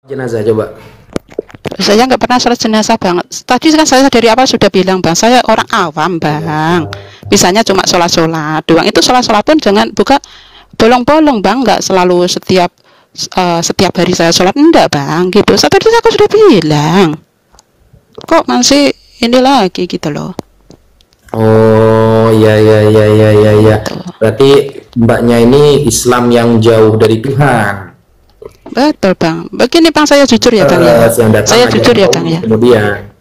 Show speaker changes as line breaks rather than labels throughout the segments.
Jenazah coba.
Saya nggak pernah sholat jenazah bang. Tadi kan saya dari awal sudah bilang bang, saya orang awam bang. Misalnya cuma sholat-sholat doang. Itu sholat-sholat pun jangan buka bolong-bolong bang. Nggak selalu setiap hari saya sholat, enggak bang. Gitu. Tadi aku sudah bilang. Kok masih ini lagi gitu loh.
Oh ya.
Gitu.
Berarti mbaknya ini Islam yang jauh dari Tuhan.
Betul bang. Begini bang, saya jujur ya bang ya. Saya jujur ya bang ya.
Kemudian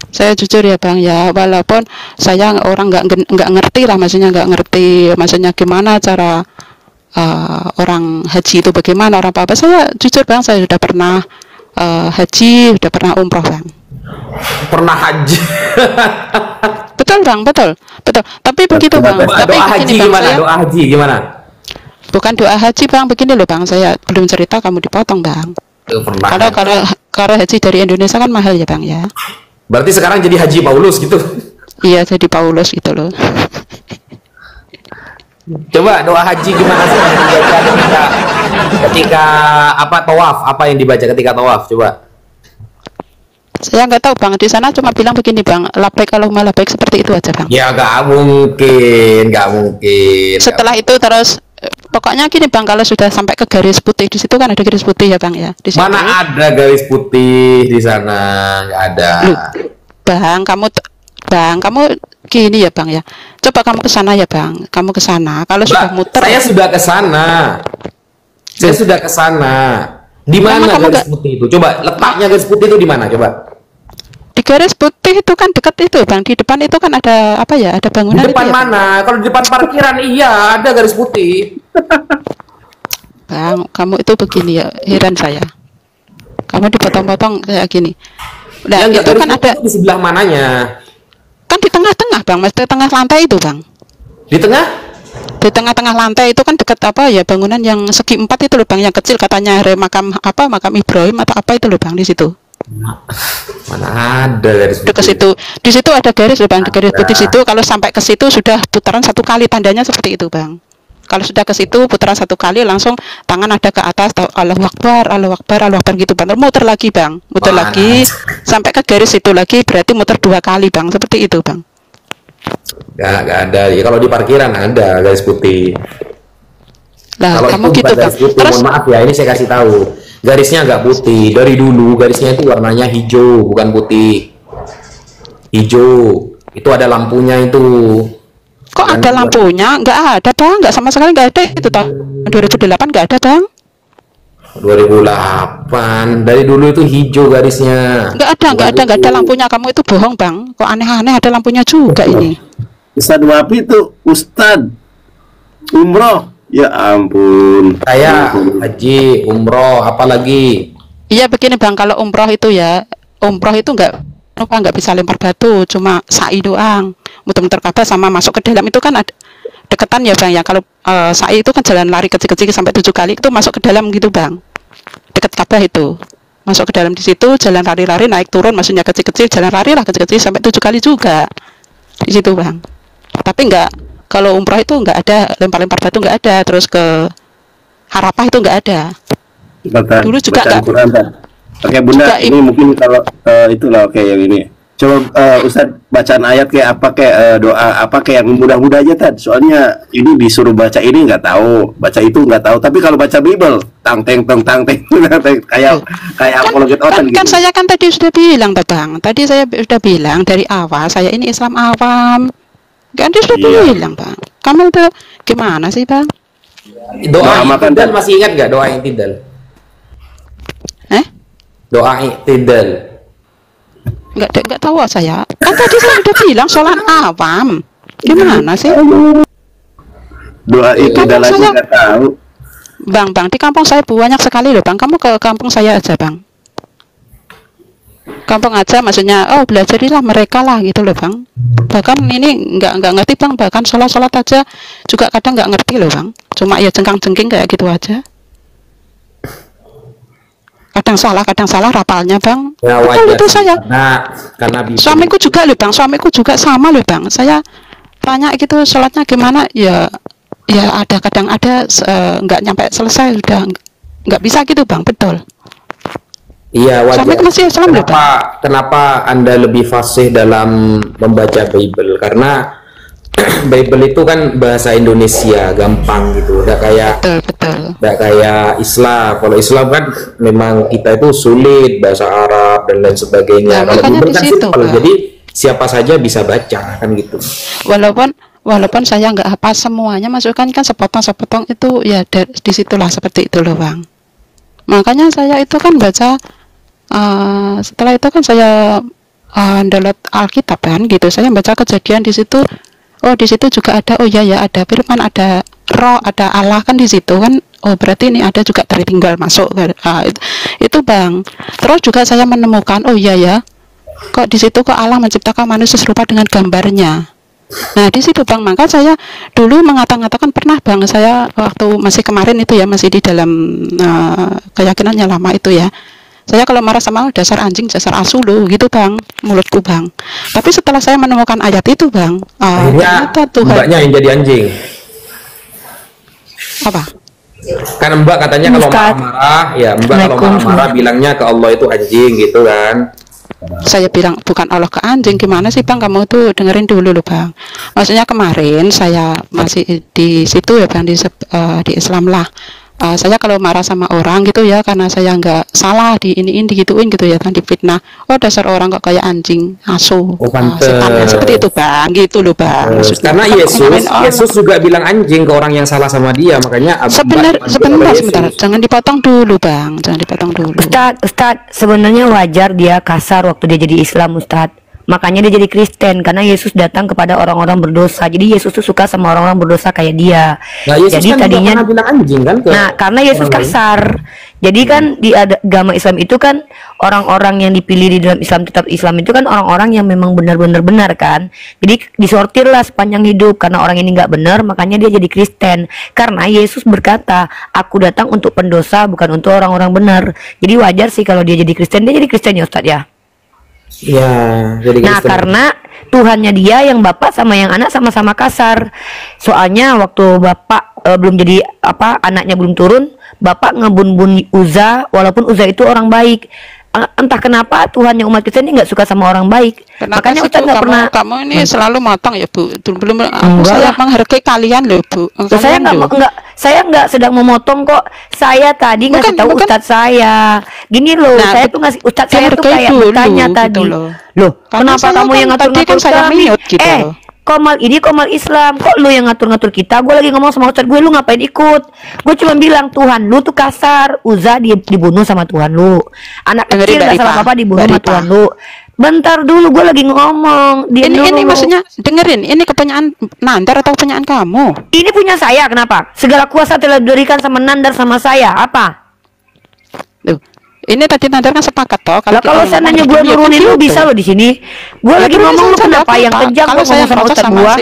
Saya jujur ya bang ya, walaupun saya orang nggak ngerti lah, maksudnya nggak ngerti, maksudnya gimana cara orang haji itu bagaimana, orang apa. Saya jujur bang, saya sudah pernah haji, sudah pernah umroh bang.
pernah haji.
Betul bang, betul. Tapi begitu bang. Tapi
Doa haji
begini, bang,
gimana? Doa haji gimana?
bukan doa haji bang, begini loh bang, saya belum cerita kamu dipotong bang.
Pernah.
Kalau haji dari Indonesia kan mahal ya bang ya.
Berarti sekarang jadi Haji Paulus gitu.
Iya, jadi Paulus gitu loh.
Coba doa haji gimana sih yang dibaca ketika apa tawaf? Apa yang dibaca ketika tawaf? Coba.
Saya nggak tahu bang, di sana cuma bilang begini bang, labbaik Allahumma labbaik, seperti itu aja bang.
Ya nggak mungkin.
Setelah itu terus pokoknya gini bang, kalau sudah sampai ke garis putih, di situ kan ada garis putih ya bang ya. Di situ.
Mana ada garis putih di sana? Nggak ada.
Loh, bang, kamu gini ya bang ya. Coba kamu ke sana ya bang, kamu ke sana. Kalau sudah muter.
Saya sudah ke sana. Di mana garis putih itu? Coba letaknya garis putih itu di mana? Coba.
Di garis putih itu kan dekat itu bang, di depan itu kan ada apa ya, ada bangunan.
Di depan
itu, ya,
mana? Kalau di depan parkiran iya ada garis putih.
bang, kamu itu begini ya, heran saya. Kamu dipotong-potong kayak gini. Nah,
Ya,
itu kan ada
di sebelah mananya?
kan di tengah-tengah bang, mas, di tengah lantai itu bang.
Di tengah?
Di tengah-tengah lantai itu kan dekat apa ya, bangunan yang segi empat itu loh bang, yang kecil katanya makam Ibrahim atau apa itu loh bang, di situ.
Mana ada garis putih?
Dekat situ, di situ ada garis loh bang, di garis putih situ. Kalau sampai ke situ sudah putaran satu kali, tandanya seperti itu bang. Kalau sudah ke situ putaran satu kali, langsung tangan ada ke atas, Allahu Akbar gitu bang. Muter lagi bang, muter lagi sampai ke garis itu lagi, berarti muter 2 kali bang, seperti itu bang.
Nggak ada. Ya kalau di parkiran ada garis putih.
Lah
Kalau
kamu
itu
gitu
bukan
bang.
garis putih,
Terus
mohon maaf ya, ini saya kasih tahu. Garisnya nggak putih. Dari dulu garisnya itu warnanya hijau, bukan putih. Hijau. Itu ada lampunya itu.
kok ada lampunya? Nggak ada bang, nggak sama sekali nggak ada itu tahun 2008 nggak ada bang.
2008. Dari dulu itu hijau garisnya.
Nggak ada lampunya. Kamu itu bohong bang. Kok aneh-aneh ada lampunya juga ini.
Ustadz Wapi itu Ustadz umroh. Ya ampun.
Saya haji, umroh, apalagi.
Iya begini bang, kalau umroh itu ya, umroh itu nggak bisa lempar batu, cuma sa'i doang, muter-muter Ka'bah sama masuk ke dalam itu kan ada deketan ya bang ya. Kalau sa'i itu kan jalan lari kecil-kecil sampai 7 kali, itu masuk ke dalam gitu bang, deket Ka'bah itu, masuk ke dalam di situ, jalan lari-lari naik turun, maksudnya kecil-kecil, jalan lari lah kecil-kecil sampai 7 kali juga di situ bang. Tapi nggak, kalau umroh itu nggak ada lempar-lempar batu, nggak ada. Terus ke Arafah itu nggak ada. Dulu juga nggak.
Oke bunda, ini mungkin kalau itulah oke yang ini. Coba Ustadz bacaan ayat kayak apa, kayak doa apa kayak yang mudah-mudah aja Tad. Soalnya ini disuruh baca ini nggak tahu, baca itu nggak tahu. Tapi kalau baca Bible, tang teng kayak apologet otan gitu.
Kan saya kan tadi sudah bilang bang. Tadi saya sudah bilang dari awal saya ini Islam awam. Kan dia sudah bilang bang. Kamu tuh gimana sih bang?
Doa i'tidal masih ingat nggak doa i'tidal? Doa i'tidal.
Nggak tahu saya. Kan tadi saya sudah bilang sholat awam. Gimana sih?
Doa i'tidal aja nggak tahu.
Bang, di kampung saya banyak sekali loh bang. Kamu ke kampung saya aja bang. Kampung aja maksudnya, belajarilah mereka lah gitu loh bang. Bahkan ini nggak ngerti bang, bahkan sholat aja juga kadang nggak ngerti loh bang. Cuma ya jengkang-jengking kayak gitu aja. Kadang salah rapalnya bang.
Ya,
betul itu saya.
Karena
suamiku juga loh bang, suamiku juga sama loh bang. Saya tanya gitu sholatnya gimana, ya ada kadang ada nggak nyampe selesai, udah nggak bisa gitu bang, betul.
Iya,
Sampai
wajar.
ke masih Islam loh,
Kenapa
Bang.
kenapa Anda lebih fasih dalam membaca Bible? Karena Bible itu kan bahasa Indonesia, gampang gitu.
Betul, betul.
Nggak kayak Islam. Kalau Islam kan memang kita itu sulit, bahasa Arab dan lain sebagainya.
Nah,
Kalau
makanya
Bible
di
kan
situ,
simpel,
Bang.
jadi siapa saja bisa baca kan gitu.
Walaupun saya nggak hafal semuanya, masukkan kan sepotong-sepotong itu ya disitulah seperti itu loh, Bang. Makanya saya itu kan baca setelah itu kan saya download Alkitab kan gitu. Saya baca Kejadian di situ. Oh, di situ juga ada, oh ya ada firman, ada roh, ada Allah kan di situ kan. Oh, berarti ini ada juga tertinggal masuk. Itu Bang. Terus juga saya menemukan, oh ya, kok di situ kok Allah menciptakan manusia serupa dengan gambarnya. Nah, di situ Bang, maka saya dulu mengatakan pernah Bang, saya waktu masih kemarin itu ya, masih di dalam keyakinannya lama itu ya. Saya kalau marah sama dasar anjing, dasar asu lo gitu Bang, mulutku Bang. Tapi setelah saya menemukan ayat itu Bang,
Akhirnya
ternyata Tuhan
mbaknya yang jadi anjing.
apa?
Kan mbak katanya kalau
Ustaz.
marah-marah, ya mbak kalau
Assalamualaikum.
marah-marah bilangnya ke Allah itu anjing gitu kan.
Saya bilang bukan Allah ke anjing, gimana sih Bang, kamu tuh dengerin dulu loh Bang. Maksudnya kemarin saya masih di situ ya Bang, di Islam lah. Saya kalau marah sama orang gitu ya, karena saya nggak salah di ini digituin gitu ya kan, difitnah. Oh, dasar orang kok kayak anjing, asu,
Oh, pantes.
setan, seperti itu Bang, gitu loh Bang. Maksudnya,
Karena
bukan ngomongin orang.
Yesus juga bilang anjing ke orang yang salah sama dia, makanya
Sebentar, jangan dipotong dulu Bang, jangan dipotong dulu.
Ustadz, sebenarnya wajar dia kasar waktu dia jadi Islam, Ustadz. Makanya dia jadi Kristen, karena Yesus datang kepada orang-orang berdosa. Jadi Yesus tuh suka sama orang-orang berdosa kayak dia.
Nah, Yesus
Jadi
kan juga
tadinya,
pernah bilang anjing kan ke
nah karena Yesus
orang lain.
kasar. Jadi kan di agama Islam itu kan orang-orang yang dipilih di dalam Islam, tetap Islam itu kan orang-orang yang memang benar-benar benar kan. Jadi disortir lah sepanjang hidup, karena orang ini nggak benar, makanya dia jadi Kristen. Karena Yesus berkata, aku datang untuk pendosa, bukan untuk orang-orang benar. Jadi wajar sih kalau dia jadi Kristen. Dia jadi Kristen ya Ustadz ya.
Ya, jadi
Nah,
Kristen.
karena Tuhannya dia yang bapak sama yang anak sama-sama kasar. Soalnya waktu bapak belum jadi anaknya belum turun, bapak ngebun-bun Uza, walaupun Uza itu orang baik. Entah kenapa Tuhannya umat Kristen ini nggak suka sama orang baik.
Kenapa
Makanya
sih,
Ustaz
Bu?
nggak pernah.
Kamu ini selalu motong ya Bu. Belum
Enggak
saya
lah.
menghargai kalian loh Bu.
Saya nggak sedang memotong kok. Saya tadi ngasih tahu
bukan.
Ustadz saya. Gini loh,
Nah,
saya tuh ngasih Ustadz saya tuh
dihargai
kayak
dulu,
bertanya
gitu
tadi.
loh.
Loh,
Karena
kenapa
saya
kamu
kan
yang
tadi
ngatur-ngatur
kan saya
kami?
mute gitu loh.
Komal ini Komal Islam, kok lu yang ngatur-ngatur kita? Gue lagi ngomong sama Ustadz gue, lu ngapain ikut? Gue cuma bilang Tuhan lu tuh kasar, Uza dibunuh sama Tuhan lu. Anak
Dengerin
kecil
Mbak
nggak salah
Ripa.
apa dibunuh
Mbak
sama
Ripa.
Tuhan lu. Bentar dulu, gue lagi ngomong. Diam
Ini
dulu.
maksudnya dengerin, ini kepunyaan Nandar atau kepunyaan kamu?
Ini punya saya, kenapa? Segala kuasa telah diberikan sama Nandar sama saya. Apa?
Loh, ini tadi Nandar kan sepakat toh
Lah kalau
kita
seandainya
ngomong
gue
begini, ya
nurunin
kan
lu
gitu.
bisa lo di sini. Gue
Ya,
lagi
terus
ngomong lu
saya
kenapa
nggak
yang
apa-apa.
kejam
Kalau
lu
saya
ngomong sama
protes
Ustadz
sama
gua.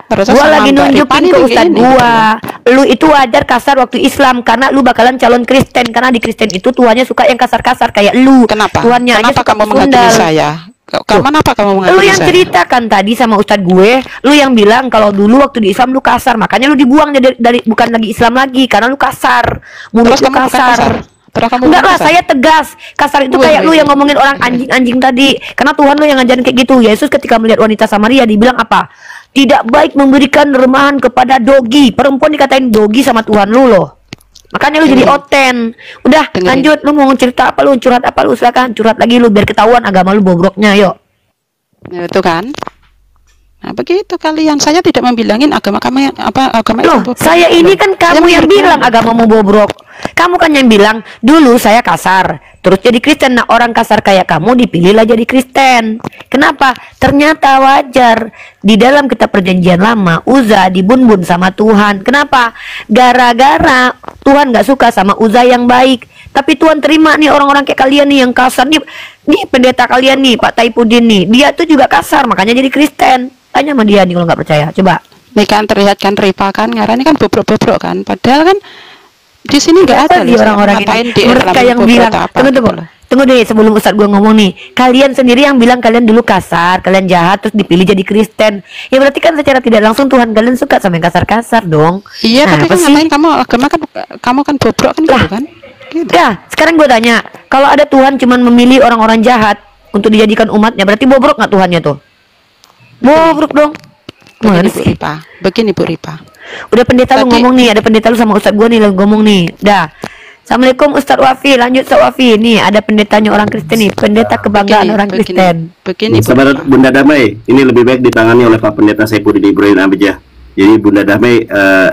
harusnya
Gua
sama
lagi
Mbak
nunjukin
Ripani
ke Ustadz
begini,
gua.
gitu.
Lu itu wajar kasar waktu Islam karena lu bakalan calon Kristen, karena di Kristen itu Tuhannya suka yang kasar-kasar kayak lu.
Kenapa?
Tuhannya aja
Kenapa
suka
kamu menghakimi
sundal.
saya? Kenapa kamu
Lu
menghakimi
yang
saya?
ceritakan tadi sama Ustadz gue, lu yang bilang kalau dulu waktu di Islam lu kasar, makanya lu dibuang dari bukan lagi Islam lagi karena lu kasar. Mulut
Terus
lu
kamu bukan
kasar.
kasar? Terus kamu
Enggak
bukan
lah,
kasar?
saya tegas. Kasar itu
Wih,
kayak lu
wih,
yang ngomongin orang anjing-anjing tadi. Karena Tuhan lu yang ngajarin kayak gitu. Yesus ketika melihat wanita Samaria dibilang apa? Tidak baik memberikan remahan kepada dogi. Perempuan dikatain dogi sama Tuhan lu loh. Makanya lu jadi oten. Udah,
Dengerin.
lanjut. Lu mau cerita apa lu? Curhat apa lu? Silakan curhat lagi lu biar ketahuan agama lu bobroknya, yuk.
Ya, itu kan. Nah, begitu kalian. Saya tidak membilangin agama kamu agama
Loh,
itu bobrok.
saya ini kan
Saya
kamu yang
menghargai.
bilang agamamu bobrok. Kamu kan yang bilang, dulu saya kasar, terus jadi Kristen. Nah, orang kasar kayak kamu dipilihlah jadi Kristen. Kenapa? Ternyata wajar. Di dalam kitab perjanjian lama, Uza dibun-bun sama Tuhan. Kenapa? Gara-gara Tuhan gak suka sama Uza yang baik. Tapi Tuhan terima nih orang-orang kayak kalian nih yang kasar nih. Nih pendeta kalian nih, Pak Taipudin nih. Dia tuh juga kasar, makanya jadi Kristen. Tanya sama dia nih kalau nggak percaya. Coba.
Nih kan terlihat kan Ripa kan ngarani kan bobrok-bobrok kan. Padahal kan di sini nggak ada
Apa di
loh,
orang-orang
ngapain
ini?
di
Mereka
Islam
yang
bobrok
bilang,
atau apa
tunggu
gitu
tunggu,
loh.
tunggu deh sebelum Ustadz gue ngomong nih. Kalian sendiri yang bilang kalian dulu kasar, kalian jahat terus dipilih jadi Kristen. Ya berarti kan secara tidak langsung Tuhan kalian suka sama yang kasar-kasar dong.
Iya,
Nah,
tapi
apa
kan
sih?
ngapain kamu agama kan kamu kan bobrok kan gitu kan?
Ya, sekarang gue tanya, kalau ada Tuhan cuman memilih orang-orang jahat untuk dijadikan umatnya, berarti bobrok nggak Tuhannya tuh? Bobrok dong. Mana
Begini Bu
sih?
Ripa, begini Bu Ripa.
Udah pendeta lu
Tadi-
ngomong nih, ada pendeta lu sama Ustadz gue nih lagi ngomong nih. Dah. Assalamualaikum Ustadz Wafi, lanjut Ustadz Wafi. Nih ada pendetanya orang Kristen nih, pendeta kebanggaan orang Kristen.
Begini Bu
Sahabat
Ripa.
Bunda Damai, ini lebih baik ditangani oleh Pak Pendeta Saifuddin Ibrahim Abijah. Jadi Bunda Damai,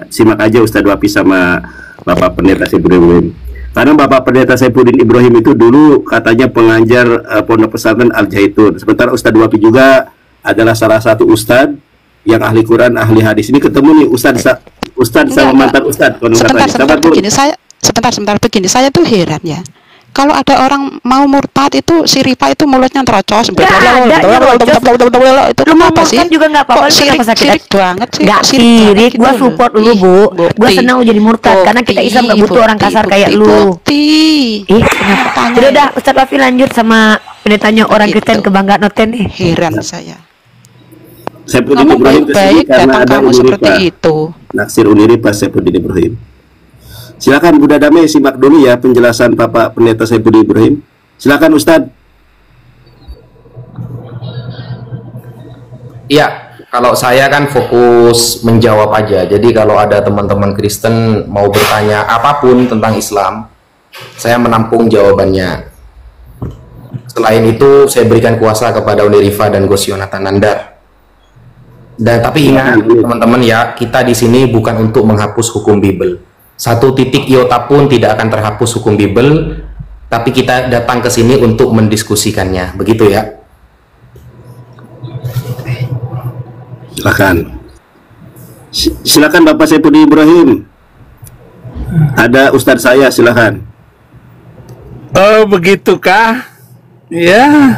simak aja Ustadz Wafi sama Bapak Pendeta Saifuddin Ibrahim. Karena Bapak Pendeta Saifuddin Ibrahim itu dulu katanya pengajar Pondok Pesantren Al Zaitun. Sementara Ustadz Wafi juga adalah salah satu ustadz yang ahli Quran, ahli hadis. Ini ketemu nih Ustadz sama mantan Ustadz.
Sebentar begini, sebentar begini, saya tuh heran ya. Kalau ada orang mau murtad itu si Ripa itu mulutnya terocos.
Nggak ada, dia rocos.
Itu
Lu mau
kenapa sih?
murtad juga nggak apa-apa,
Kok
lu
sirik,
kenapa sakit
sirik
hati?
banget sih?
Nggak
Kok
sirik,
banget
gua
gitu
support
loh.
lu Bu.
Ih,
Gua
bukti.
senang lu jadi murtad karena kita Islam nggak butuh orang kasar kayak lu.
Bukti.
Ih, kenapa?
Tanya.
Udah, Ustadz Wafi lanjut sama pendetanya orang
Gitu.
Kristen kebanggaan Noten nih.
Heran saya.
Saifuddin
Kamu
Ibrahim kesini
baik-baik
karena
datang
ada
kamu seperti
Uniripa.
itu.
Naksir Uniripa Saifuddin Ibrahim. Silakan Bunda Damai simak dulu ya penjelasan Bapak Pendeta Saifuddin Ibrahim. Silakan Ustadz.
Iya, kalau saya kan fokus menjawab aja. Jadi kalau ada teman-teman Kristen mau bertanya apapun tentang Islam, saya menampung jawabannya. Selain itu, saya berikan kuasa kepada Unirifa dan Gus Yonatan Nandar. Dan tapi ingat teman-teman ya, kita di sini bukan untuk menghapus hukum Bible. Satu titik iota pun tidak akan terhapus hukum Bible, tapi kita datang ke sini untuk mendiskusikannya. Begitu ya.
Silakan. Silakan Bapak Saifuddin Ibrahim. Ada Ustadz saya, silakan.
Oh, begitukah? Ya,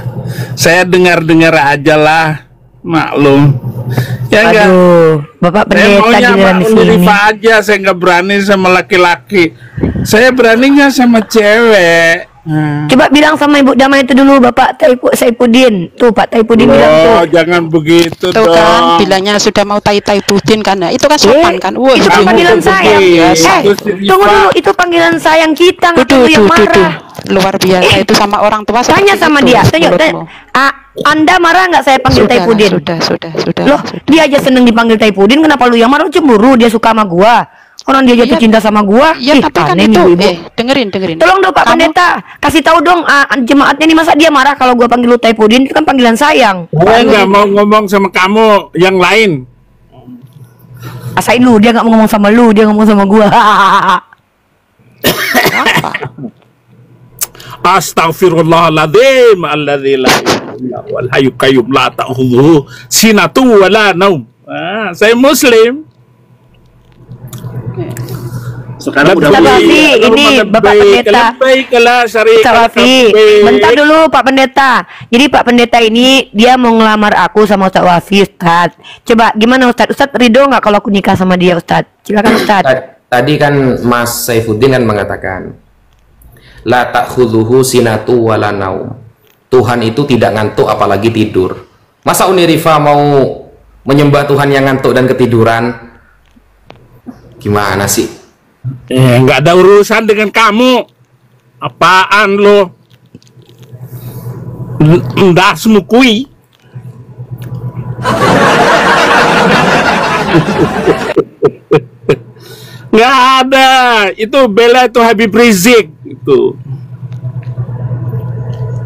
saya dengar-dengar aja lah, maklum. Ya enggak.
Aduh, Bapak
Saya
pendeta
maunya
giliran
sama
di sini.
Unirifa aja, saya nggak berani sama laki-laki. Saya beraninya sama cewek.
Coba bilang sama Ibu Damai itu dulu, Bapak Saifuddin. Tuh, Pak Saifuddin bilang tuh.
Oh, jangan begitu
Tuh
dong.
kan, bilangnya sudah mau tai-tai budin kan. Nah, itu kan sopan kan. Wah,
itu kan
kamu
panggilan
tuh
sayang.
biasa.
Tunggu dulu, itu panggilan sayang kita, nggak perlu yang marah.
Luar biasa itu sama orang tua.
Tanya
seperti
sama
itu,
dia. Tanya,
mulutmu.
Anda marah nggak saya panggil
Sudah,
Saifuddin?
sudah.
Loh, dia aja seneng dipanggil Saifuddin, kenapa lu yang marah? Lu cemburu, dia suka sama gua. Orang dia jatuh
Iya.
cinta sama gua.
Iya,
Ih,
tapi kan
aneh nih,
itu
ibu-ibu.
dengerin.
Tolong dong Pak
Kamu-
Pendeta, kasih tahu dong jemaatnya nih, masa dia marah kalau gua panggil lu Saifuddin? Itu kan panggilan sayang.
Saya nggak mau ngomong sama kamu yang lain.
Asain lu, dia nggak mau ngomong sama lu, dia ngomong sama gua.
Apa?
Astaghfirullahaladzim alladzi la ilaha illa huwal hayyul qayyum la ta'khudhuhu sinatun wa la naum. Saya muslim.
Sekarang udah
Ustadz
mulai.
Wafi, ini Bapak Pendeta.
Baiklah syariat.
Ustadz Wafi, bentar dulu Pak Pendeta. Jadi Pak Pendeta ini dia mau ngelamar aku sama Ustadz Wafi, Ustadz. Coba gimana Ustadz? Ustadz ridho nggak kalau aku nikah sama dia, Ustadz? Silakan Ustadz.
Tadi kan Mas Saifuddin kan mengatakan la ta'khudhuhu sinatu wala naum. Tuhan itu tidak ngantuk apalagi tidur. Masa Unirifa mau menyembah Tuhan yang ngantuk dan ketiduran? Gimana sih?
Nggak ada urusan dengan kamu. Apaan lo? Nggak semukui. Nggak ada. Itu bela itu Habib Rizik itu.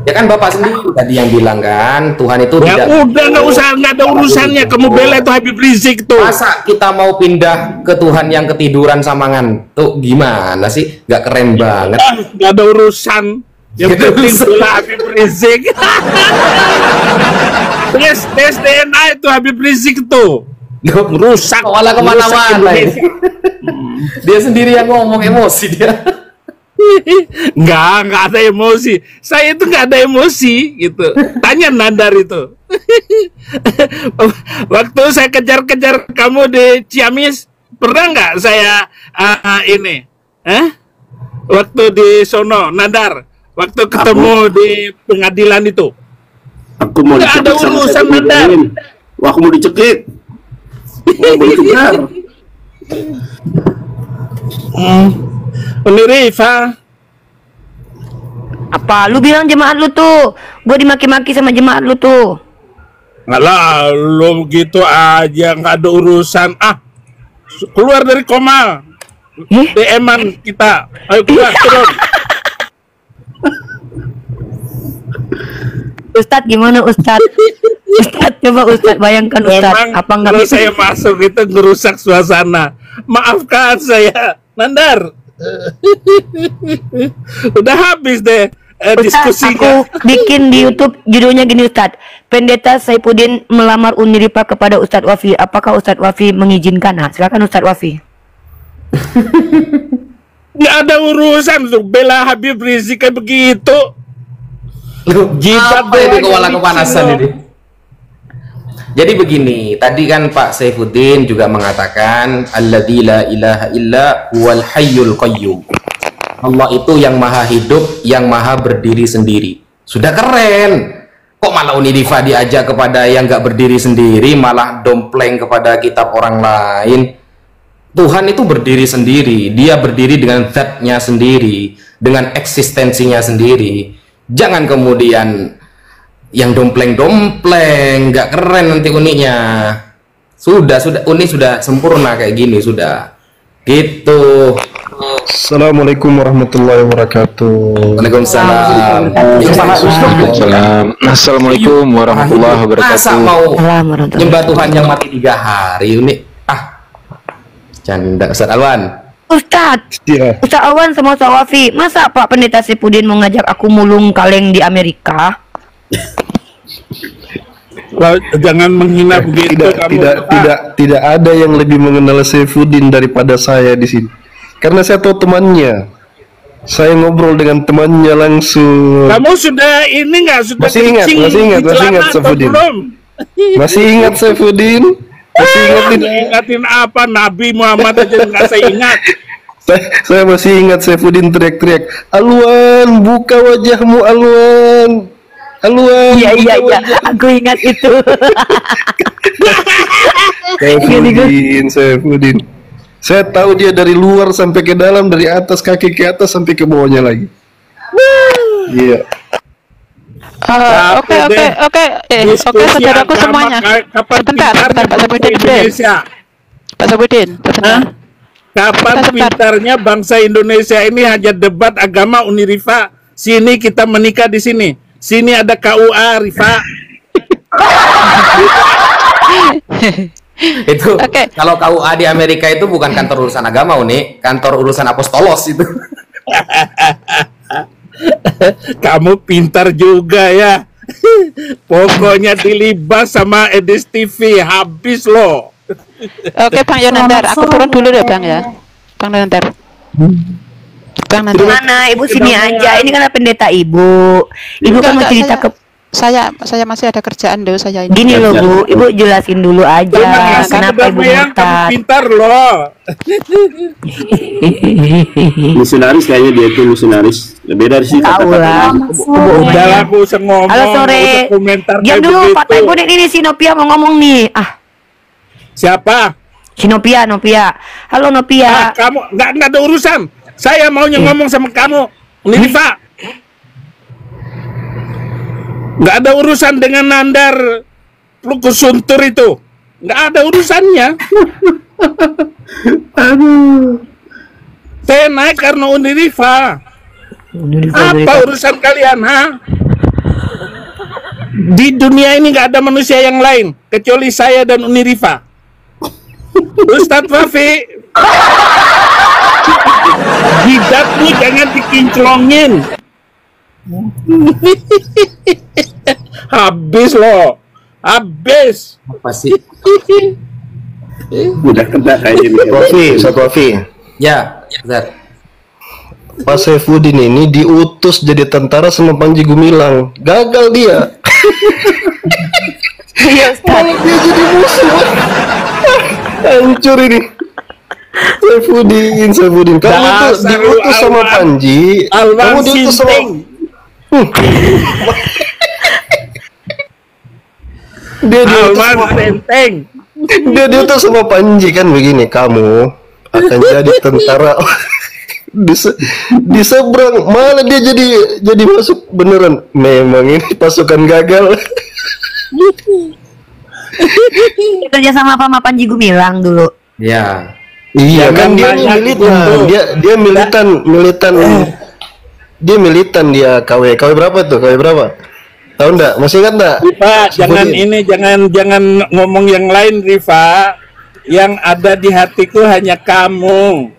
Ya kan Bapak sendiri tadi yang bilang kan Tuhan itu
Ya
tidak.
udah nggak ada urusannya. Kamu bela itu Habib Rizik tuh.
Masa kita mau pindah ke Tuhan yang ketiduran sama ngantuk? Gimana sih? Nggak keren banget.
Nggak ada urusan. Yang
Nggak ada
penting
urusan.
bela Habib Rizik. tes DNA itu Habib Rizik tuh. Rusak.
Malah kemana-mana
Rusak
ini. Dia sendiri yang ngomong, emosi dia.
Nggak ada emosi. Saya itu nggak ada emosi gitu. Tanya Nandar itu. Waktu saya kejar-kejar kamu di Ciamis, pernah nggak saya ini? Waktu di sono, Nandar. Waktu ketemu di pengadilan itu.
Aku mau
Nggak ada
dicekik sama
urusan,
Saifuddin
Nandar.
Ibrahim. Wah, aku mau dicekik. Oh, boleh kejar.
Unirifa,
Apa? Lu bilang jemaat lu tuh. Gue dimaki-maki sama jemaat lu tuh.
Nggak lah, lu gitu aja, nggak ada urusan. Keluar dari Komal. DM-an kita. Ayo keluar, turun.
Ustadz gimana Ustadz? Ustadz coba Ustadz bayangkan Ustadz.
Memang
Apa nggak
kalau
bisa?
saya masuk itu ngerusak suasana. Maafkan saya, Nandar. Udah habis deh
Ustadz,
diskusinya.
aku bikin di YouTube judulnya gini Ustadz. Pendeta Saifuddin melamar Unirifa kepada Ustadz Wafi. Apakah Ustadz Wafi mengizinkan? Nah, silakan Ustadz Wafi.
Nggak ada urusan tuh bela Habib Rizik kayak begitu.
Apa ini kepanasan ini? Jadi begini, tadi kan Pak Saifuddin juga mengatakan alladzi la ilaha illa huwal hayyul qayyum. Allah itu yang maha hidup, yang maha berdiri sendiri. Sudah keren. Kok malah Unirifa diajak kepada yang nggak berdiri sendiri, malah dompleng kepada kitab orang lain. Tuhan itu berdiri sendiri, dia berdiri dengan zatnya sendiri, dengan eksistensinya sendiri. Jangan kemudian yang dompleng-dompleng, nggak keren nanti uninya. Sudah uni sudah sempurna kayak gini sudah. Gitu.
Assalamualaikum warahmatullahi wabarakatuh.
Waalaikumsalam.
Assalamualaikum warahmatullahi
Masa
wabarakatuh.
mau
Warahmatullahi
nyembah Tuhan yang mati 3 hari uni? Canda Ustaz Alwan.
Ustadz,
Ya,
Ustadz Awan sama Ustadz Wafi, masa Pak Pendeta Saifuddin mau ngajak aku mulung kaleng di Amerika?
Jangan menghina begitu.
tidak ada yang lebih mengenal Saifuddin daripada saya di sini. Karena saya tahu temannya. Saya ngobrol dengan temannya langsung.
Kamu sudah ini nggak sudah
Masih ingat,
kencing
masih ingat,
di
masih
celana
ingat,
atau
Saifuddin.
belum?
Masih ingat Saifuddin? Masih ingat tidak?
Ingatin apa? Nabi Muhammad aja nggak saya ingat.
Saya masih ingat Saifuddin teriak-teriak, "Alwan, buka wajahmu Alwan. Alwan."
Iya,
buka wajah."
aku ingat itu.
Saifuddin. Saya tahu dia dari luar sampai ke dalam, dari atas kaki ke atas sampai ke bawahnya lagi. Iya.
Oke, saudaraku semuanya. Sebentar, Pak Saifuddin. Pak Saifuddin, sebentar.
Kapan pintarnya bangsa Indonesia ini hanya debat agama Unirifa? Sini kita menikah di sini. Sini ada KUA Rifa.
Itu kalau KUA di Amerika itu bukan kantor urusan agama Uni, kantor urusan apostolos itu.
Kamu pintar juga ya. Pokoknya dilibas sama Edis TV habis loh.
Oke, Bang Yonandar, aku turun dulu ya, Bang ya. Bang Yonandar. Bang Yonandar.
Mana Ibu sini aja. Ini kan pendeta Ibu. Ibu kan mau cerita ke
saya masih ada kerjaan dulu saya ini.
gini loh Bu, Ibu jelasin dulu aja
Terima kasih
kenapa
udah
Ibu
bayang, kamu
murtad.
pintar loh.
Misionaris kayaknya dia tuh misionaris. Beda sih
Tahu lah.
Udah lah, aku usah ngomong.
Halo sore.
usah komentar
Diam
kayak
dulu
begitu.
Pak Taibo ini si Nopia mau ngomong nih.
Siapa?
Si Nopia. Halo Nopia.
Kamu nggak ada urusan. Saya maunya ngomong sama kamu, Unirifa. Nggak ada urusan dengan Nandar Lukus Suntur itu. Nggak ada urusannya. Saya naik karena Unirifa. Apa urusan kalian, ha? Di dunia ini nggak ada manusia yang lain kecuali saya dan Unirifa. Ustadz Wafi, jidatmu jangan dikinclongin. Habis loh, habis.
Apa sih?
Udah kena kayaknya.
Ustaz Wafi.
Ya, Ustaz.
Pak Saifuddin ini diutus jadi tentara sama Panji Gumilang. Gagal dia.
Iya Ustaz.
Malah dia jadi musuh. Hancur ini. Saifuddin. Kamu tuh
Dasar lu,
diutus sama
Alwan.
Panji.
Alwan
Kamu diutus sama
Sinting.
dia diutus
Alwan
sama
Senteng.
dia diutus sama Panji kan begini, kamu akan jadi tentara di seberang malah dia jadi masuk beneran. Memang ini pasukan gagal.
Kerja sama apa sama Panji Gumilang dulu.
Ya.
Iya kan dia militan, dia militan dia KW berapa tuh? KW berapa? Tahu enggak? Masih ingat enggak?
Rifa, jangan ngomong yang lain, Rifa. Yang ada di hatiku hanya kamu.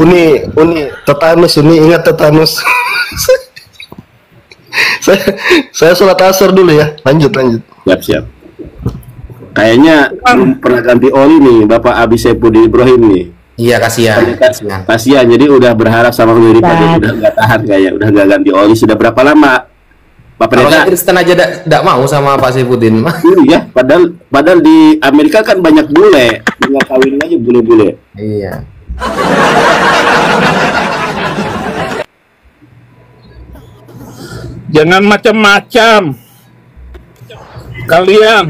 Uni tetanus, ingat tetanus. saya sholat asar dulu ya. Lanjut.
Siap. Kayaknya belum pernah ganti oli nih Bapak Abi Saifuddin Ibrahim nih.
Iya, kasihan.
Kasihan, jadi udah berharap sama Uni Rifa, udah nggak tahan kayak, udah nggak ganti oli. Sudah berapa lama? Pak
Kalau
Pendeta?
Kristen aja tidak mau sama Pak Saifuddin.
Iya, padahal di Amerika kan banyak bule, tinggal kawin aja bule-bule.
Iya.
Jangan macam-macam. Kalian.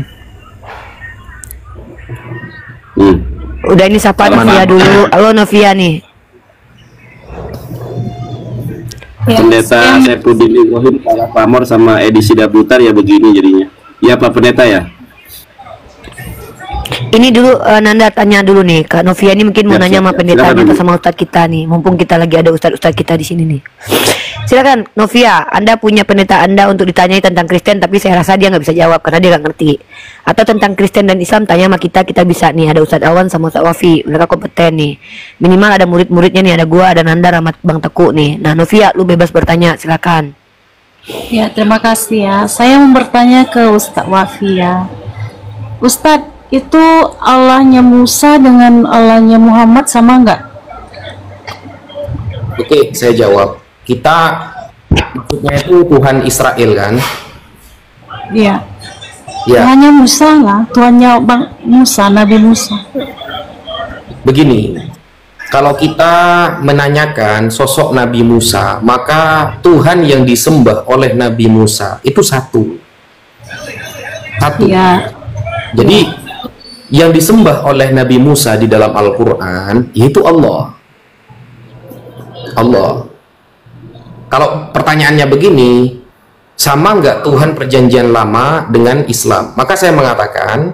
Udah, ini sapa Novia dulu. Halo Novia nih.
Pendeta Saifuddin Ibrahim kalah pamor sama Edi Sidabutar ya begini jadinya. Ya Pak Pendeta ya.
Ini dulu Nanda tanya dulu nih, Kak Novia ini mungkin mau nanya sama pendetanya atau sama ustadz kita nih. Mumpung kita lagi ada ustadz kita di sini nih. Silakan Novia, Anda punya pendeta Anda untuk ditanyai tentang Kristen, tapi saya rasa dia nggak bisa jawab karena dia nggak ngerti. Atau tentang Kristen dan Islam tanya sama kita bisa nih. Ada Ustadz Awan sama Ustadz Wafi, mereka kompeten nih. Minimal ada murid-muridnya nih, ada gua, ada Nanda, Rahmat, Bang Teku nih. Nah Novia, lu bebas bertanya, silakan.
Ya, terima kasih ya. Saya mau bertanya ke Ustadz Wafi ya. Ustadz, itu Allahnya Musa dengan Allahnya Muhammad sama nggak?
Oke, saya jawab. Kita maksudnya itu Tuhan Israel kan?
Iya.
Ya.
Tuhannya Musa lah, Tuhannya Bang Musa, Nabi Musa.
Begini, kalau kita menanyakan sosok Nabi Musa, maka Tuhan yang disembah oleh Nabi Musa itu satu.
Ya.
Jadi yang disembah oleh Nabi Musa di dalam Al-Quran yaitu Allah. Kalau pertanyaannya begini, sama nggak Tuhan perjanjian lama dengan Islam? Maka saya mengatakan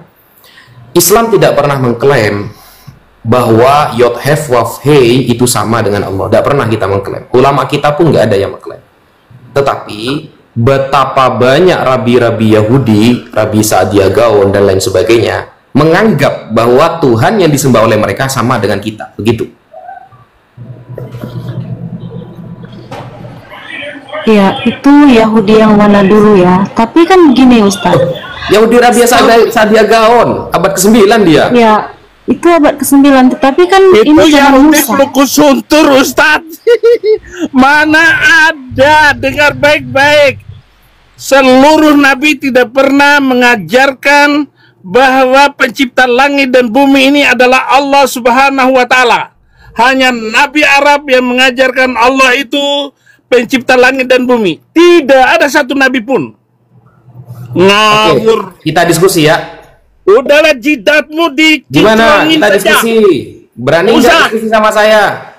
Islam tidak pernah mengklaim bahwa Yod Hef Waf Hei itu sama dengan Allah. Tidak pernah kita mengklaim. Ulama kita pun nggak ada yang mengklaim. Tetapi betapa banyak rabi-rabi Yahudi, Rabi Sa'dia Gaon dan lain sebagainya menganggap bahwa Tuhan yang disembah oleh mereka sama dengan kita, begitu.
Ya, itu Yahudi yang mana dulu ya? Tapi kan begini Ustaz.
Yahudi Rabi Sa'dia Gaon, abad ke-9 dia.
Ya, itu abad ke-9. Tetapi kan
itu
ini
Yahudi
Musa.
Luku Suntur, Ustaz. Mana ada, dengar baik-baik. Seluruh Nabi tidak pernah mengajarkan bahwa pencipta langit dan bumi ini adalah Allah Subhanahu wa Ta'ala. Hanya Nabi Arab yang mengajarkan Allah itu pencipta langit dan bumi. Tidak ada satu Nabi pun. Ngawur.
Oke, kita diskusi ya.
Udahlah jidatmu di
Gimana? Kita diskusi. Berani nggak diskusi sama saya?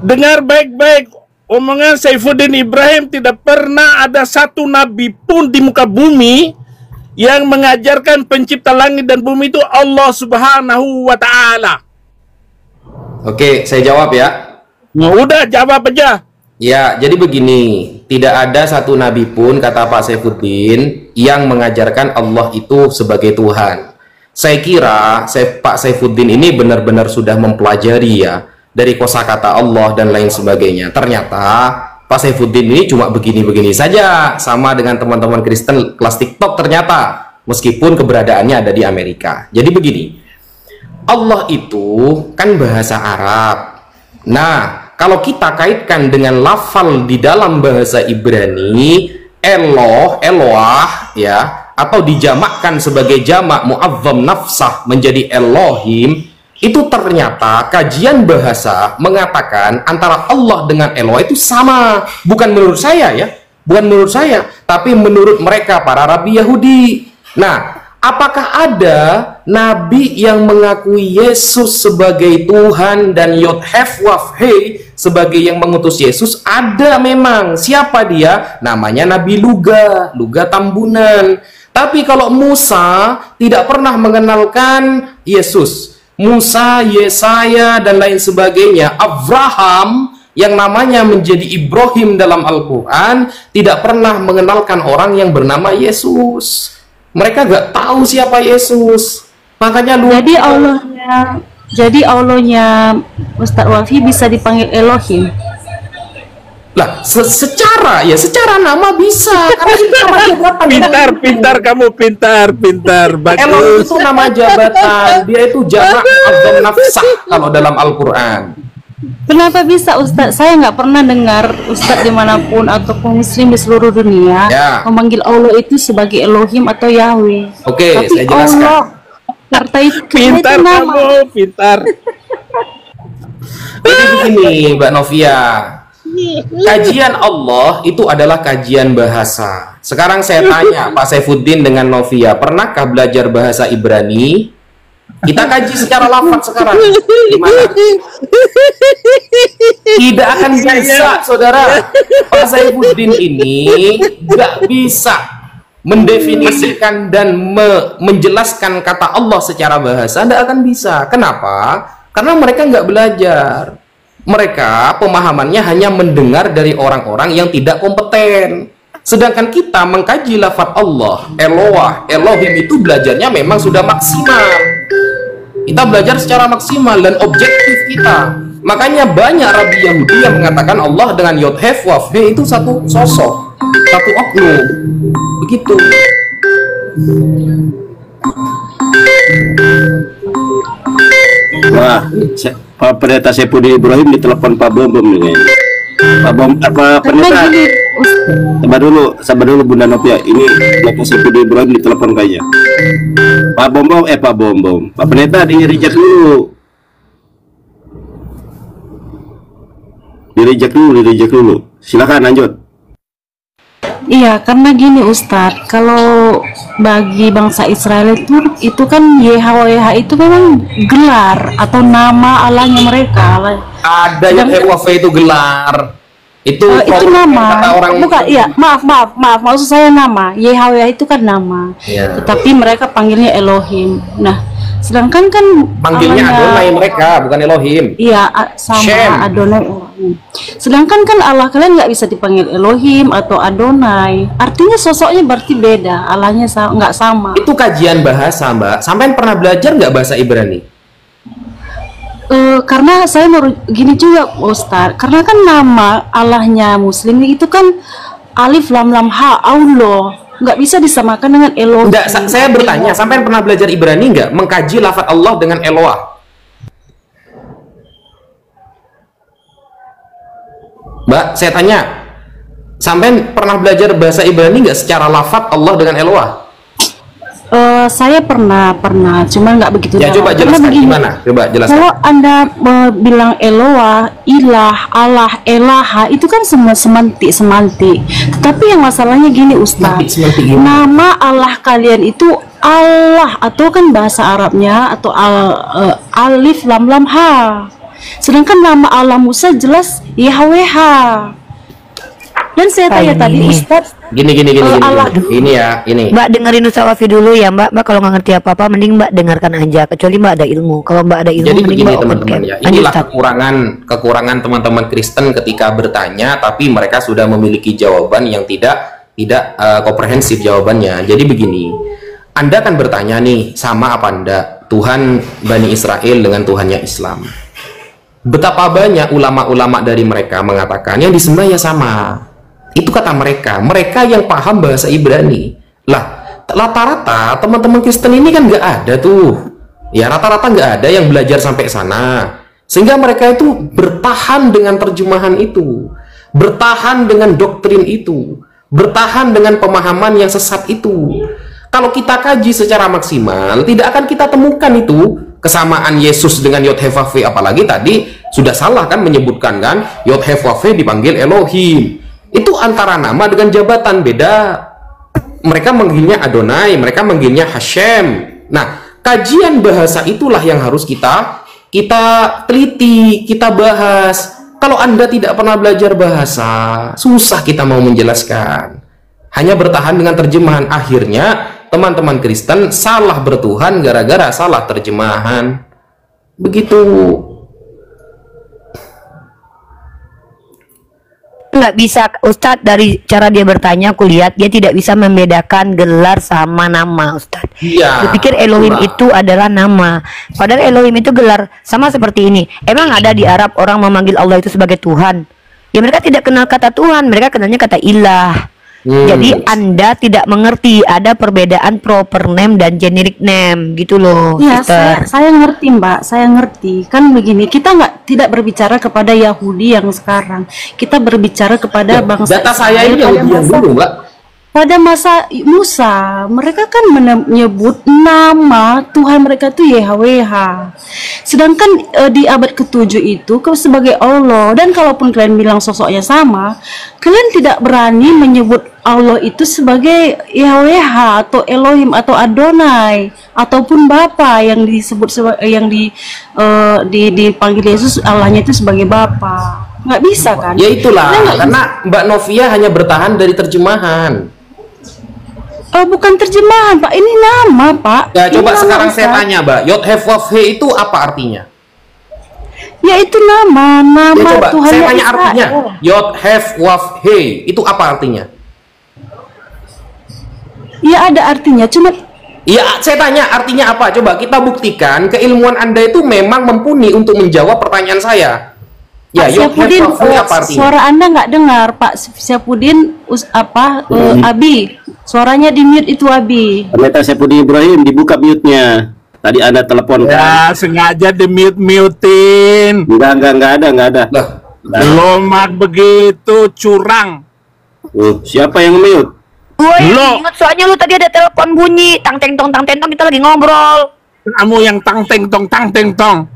Dengar baik-baik. Omongan Saifuddin Ibrahim, tidak pernah ada satu Nabi pun di muka bumi yang mengajarkan pencipta langit dan bumi itu Allah Subhanahu wa Ta'ala.
Oke, saya jawab ya.
Nah, udah jawab aja.
Ya, jadi begini, tidak ada satu nabi pun, kata Pak Saifuddin, yang mengajarkan Allah itu sebagai Tuhan. Saya kira Pak Saifuddin ini benar-benar sudah mempelajari ya dari kosakata Allah dan lain sebagainya. Ternyata Pak Saifuddin ini cuma begini-begini saja, sama dengan teman-teman Kristen kelas TikTok ternyata, meskipun keberadaannya ada di Amerika. Jadi begini, Allah itu kan bahasa Arab. Nah, kalau kita kaitkan dengan lafal di dalam bahasa Ibrani, Eloah ya, atau dijamakkan sebagai jamak mu'azzam nafsah menjadi Elohim, itu ternyata kajian bahasa mengatakan antara Allah dengan Eloah itu sama. Bukan menurut saya ya, bukan menurut saya, tapi menurut mereka para Rabi Yahudi. Nah, apakah ada nabi yang mengakui Yesus sebagai Tuhan dan Yod Hef Waf He sebagai yang mengutus Yesus? Ada memang. Siapa dia? Namanya Nabi Luga Tambunan. Tapi kalau Musa tidak pernah mengenalkan Yesus, Musa, Yesaya dan lain sebagainya, Abraham yang namanya menjadi Ibrahim dalam Al-Quran tidak pernah mengenalkan orang yang bernama Yesus. Mereka gak tahu siapa Yesus. Makanya
jadi Allahnya Ustadz Wafi bisa dipanggil Elohim.
Lah, secara nama bisa. Karena itu nama jabatan.
Pintar kamu, pintar. Bagus.
Elohim itu nama jabatan. Dia itu jamak Abdul Nafsah kalau dalam Al-Quran.
Kenapa bisa Ustadz? Saya nggak pernah dengar Ustadz dimanapun ataupun Muslim di seluruh dunia memanggil Allah itu sebagai Elohim atau Yahweh.
Oke,
tapi
saya jelaskan.
Allah,
Pintar kamu, pintar.
Jadi begini, Mbak Novia, kajian Allah itu adalah kajian bahasa. Sekarang saya tanya Pak Saifuddin dengan Novia, pernahkah belajar bahasa Ibrani? Kita kaji secara lafaz sekarang. Gimana? Tidak akan bisa, saudara. Pak Saifuddin ini nggak bisa mendefinisikan dan menjelaskan kata Allah secara bahasa. Tidak akan bisa. Kenapa? Karena mereka nggak belajar. Mereka pemahamannya hanya mendengar dari orang-orang yang tidak kompeten. Sedangkan kita mengkaji lafaz Allah, Eloah, Elohim itu belajarnya memang sudah maksimal. Kita belajar secara maksimal dan objektif kita. Makanya banyak Rabi Yahudi yang mengatakan Allah dengan Yod Hef Waf He itu satu sosok, satu oknum. Begitu.
Wah, Pak Pendeta Saifuddin Ibrahim ditelepon Pak Bom nih. Pak Bom apa pendeta? Sabar dulu Bunda Novia. Ini Pendeta Saifuddin Ibrahim ditelepon kayaknya. Pak Bom. Pak Pendeta di reject dulu. Di reject dulu. Silakan lanjut.
Iya, karena gini Ustadz, kalau bagi bangsa Israel itu kan YHWH itu memang gelar atau nama Allahnya mereka.
Ada yang Waf itu gelar. Itu
nama. Bukan, iya, maaf, maksud saya nama. YHWH itu kan nama.
Ya.
Tetapi mereka panggilnya Elohim. Nah, sedangkan kan
panggilnya Adonai mereka, bukan Elohim.
Iya, sama Adonai Elohim. Sedangkan kan Allah kalian nggak bisa dipanggil Elohim atau Adonai. Artinya sosoknya berarti beda, Allahnya nggak sama.
Itu kajian bahasa, Mbak. Sampai pernah belajar nggak bahasa Ibrani?
Karena saya mau gini juga Ustaz, karena kan nama Allahnya Muslim itu kan Alif Lam Lam Ha, Allah, nggak bisa disamakan dengan Elohim.
Enggak, saya bertanya, sampai pernah belajar Ibrani nggak? Mengkaji lafaz Allah dengan Eloah? Mbak, saya tanya, sampai pernah belajar bahasa Ibrani nggak secara lafaz Allah dengan Eloah?
Saya pernah, cuman nggak begitu.
Ya, coba jelaskan gimana? Coba jelaskan.
Kalau Anda bilang Eloah, ilah, Allah, elaha, itu kan semua semantik. Tetapi yang masalahnya gini Ustaz, nama Allah kalian itu Allah atau kan bahasa Arabnya atau Alif Lam Lam Ha. Sedangkan nama Allah Musa jelas YHWH. Dan saya tanya tadi Ustaz,
gini. Ini ya, ini.
Mbak dengerin Ustaz Wafi dulu ya Mbak. Mbak kalau nggak ngerti apa-apa mending Mbak dengarkan aja. Kecuali Mbak ada ilmu. Kalau Mbak ada ilmu,
jadi
mending
begini
Mbak
teman-teman ya. Inilah kekurangan teman-teman Kristen ketika bertanya, tapi mereka sudah memiliki jawaban yang tidak komprehensif jawabannya. Jadi begini, Anda kan bertanya nih, sama apa Anda Tuhan Bani Israel dengan Tuhannya Islam? Betapa banyak ulama-ulama dari mereka mengatakan yang disembah ya sama. Itu kata mereka yang paham bahasa Ibrani. Lah, rata-rata teman-teman Kristen ini kan nggak ada tuh. Ya, rata-rata nggak ada yang belajar sampai sana. Sehingga mereka itu bertahan dengan terjemahan itu, bertahan dengan doktrin itu, bertahan dengan pemahaman yang sesat itu. Kalau kita kaji secara maksimal, tidak akan kita temukan itu kesamaan Yesus dengan Yod Hef Waf He. Apalagi tadi sudah salah kan menyebutkan kan Yod Hef Waf He dipanggil Elohim. Itu antara nama dengan jabatan beda. mereka manggilnya Adonai, mereka manggilnya Hashem. Nah, kajian bahasa itulah yang harus kita teliti, kita bahas. Kalau Anda tidak pernah belajar bahasa, susah kita mau menjelaskan. Hanya bertahan dengan terjemahan. Akhirnya teman-teman Kristen salah bertuhan gara-gara salah terjemahan. Begitu.
Nggak bisa, Ustadz, dari cara dia bertanya aku lihat dia tidak bisa membedakan gelar sama nama, Ustadz.
Iya.
Dia pikir Elohim itu adalah nama, padahal Elohim itu gelar. Sama seperti ini, emang ada di Arab orang memanggil Allah itu sebagai Tuhan? Ya mereka tidak kenal kata Tuhan, mereka kenalnya kata ilah. Jadi Anda tidak mengerti ada perbedaan proper name dan generic name gitu loh.
Ya,
sister.
saya ngerti Mbak, saya ngerti. Kan begini, kita tidak berbicara kepada Yahudi yang sekarang. Kita berbicara kepada bangsa
Data saya ini yang dulu, Mbak.
Pada masa Musa, mereka kan menyebut nama Tuhan mereka itu YHWH. Sedangkan di abad ke-7 itu sebagai Allah. Dan kalaupun kalian bilang sosoknya sama, kalian tidak berani menyebut Allah itu sebagai YHWH atau Elohim atau Adonai ataupun Bapa yang disebut yang dipanggil Yesus Allahnya itu sebagai Bapa. Nggak bisa kan?
Ya itulah, karena Mbak Novia hanya bertahan dari terjemahan.
Bukan terjemahan, Pak. Ini nama, Pak.
Ya,
ini
coba
nama,
sekarang
Ustaz.
saya tanya, Mbak. Yod Hef Waf He itu apa artinya?
Ya itu nama
Ya, coba
Tuhan
saya tanya
Israel.
artinya. Yod Hef Waf He itu apa artinya?
Ya ada artinya, cuma
Ya, saya tanya artinya apa? Coba kita buktikan keilmuan Anda itu memang mumpuni untuk menjawab pertanyaan saya. Ya,
Pak
Yod Hef
Syafudin,
Waf He apa artinya?
suara Anda nggak dengar, Pak Syafudin. Abi, suaranya di mute itu Abi.
Pendeta Saipudin Ibrahim dibuka mute-nya. Tadi Anda telepon
Ya,
kan?
sengaja di-mute-mutein.
Enggak ada.
Lah,
Lomat begitu, curang.
Siapa yang mute?
Woi,
Lo.
ingat soalnya lu tadi ada telepon bunyi, tang teng tong kita lagi ngobrol.
Kamu yang tang teng tong.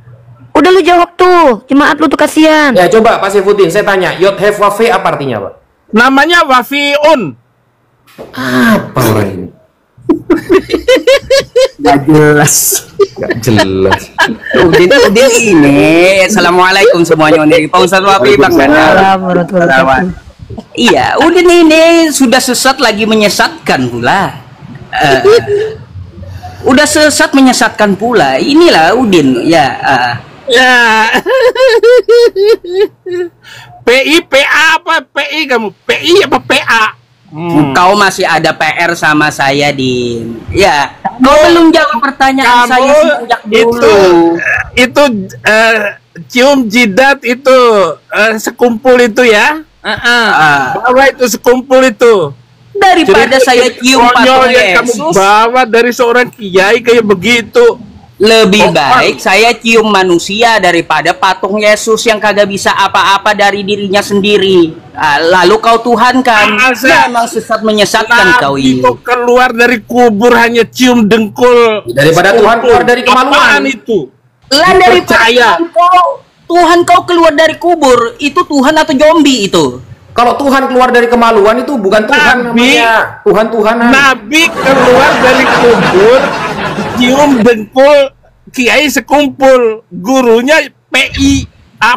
Udah lu jawab tuh, jemaat lu tuh kasihan.
ya coba Pak Syafudin, saya tanya, Yod Hef Waf He apa artinya, Pak?
Namanya Wafiun.
Apa orang ini?
Gak jelas.
Gak jelas.
Udin ini. Assalamualaikum semuanya. Pak Ustadz Wafi, Bang Nanda. Iya, Udin ini sudah sesat lagi menyesatkan pula. Udah sesat menyesatkan pula. Inilah Udin, ya.
Ya. PI, PA apa? PI kamu? PI apa PA?
Kau masih ada PR sama saya, Din. Ya, kau belum jawab pertanyaan saya sejak dulu.
Itu cium jidat itu sekumpul itu ya? Bawa itu sekumpul itu.
Daripada saya cium patung
yang kamu
Yesus,
bawa dari seorang kiai kayak begitu.
lebih baik saya cium manusia daripada patung Yesus yang kagak bisa apa-apa dari dirinya sendiri. Lalu kau Tuhan kan? Memang sesat menyesatkan kau ini.
Kau keluar dari kubur hanya cium dengkul.
Daripada Tuhan keluar dari kemaluan.
Apaan itu?
Lah daripada Tuhan kau keluar dari kubur, itu Tuhan atau zombie itu?
Kalau Tuhan keluar dari kemaluan itu bukan Tuhan namanya. Tuhan-Tuhanan.
Nabi keluar dari kubur, cium dengkul kiai sekumpul, gurunya PI.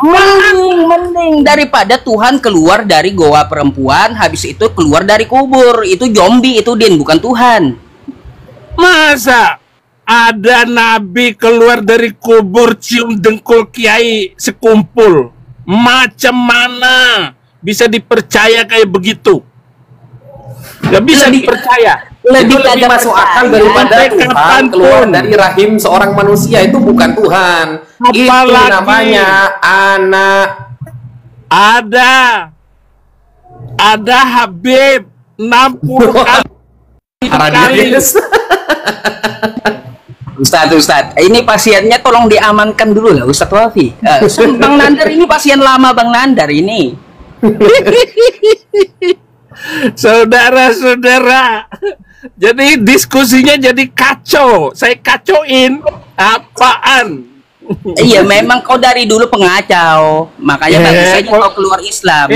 Mending daripada Tuhan keluar dari goa perempuan, habis itu keluar dari kubur. Itu zombie itu, Din, bukan Tuhan.
Masa ada nabi keluar dari kubur cium dengkul kiai sekumpul? Macam mana bisa dipercaya kayak begitu? Gak bisa dipercaya.
Itu lebih masuk akal daripada Tuhan keluar dari rahim seorang manusia. Itu bukan Tuhan. Itu namanya anak.
Ada Habib 60 kali.
Ustadz, ini pasiennya tolong diamankan dulu lah, Ustadz Wafi. Bang Nandar ini pasien lama, Bang Nandar ini.
Saudara-saudara, jadi diskusinya jadi kacau. Saya kacauin apaan?
Iya, memang kau dari dulu pengacau. Makanya bagus saja kau keluar Islam.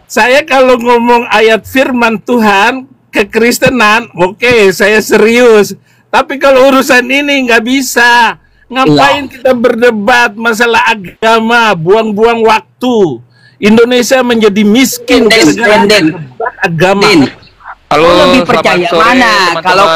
Saya kalau ngomong ayat firman Tuhan, kekristenan, oke, saya serius. Tapi kalau urusan ini nggak bisa. Ngapain kita berdebat masalah agama, buang-buang waktu. Indonesia menjadi miskin gara-gara debat agama.
Kalau lebih percaya mana? Kalau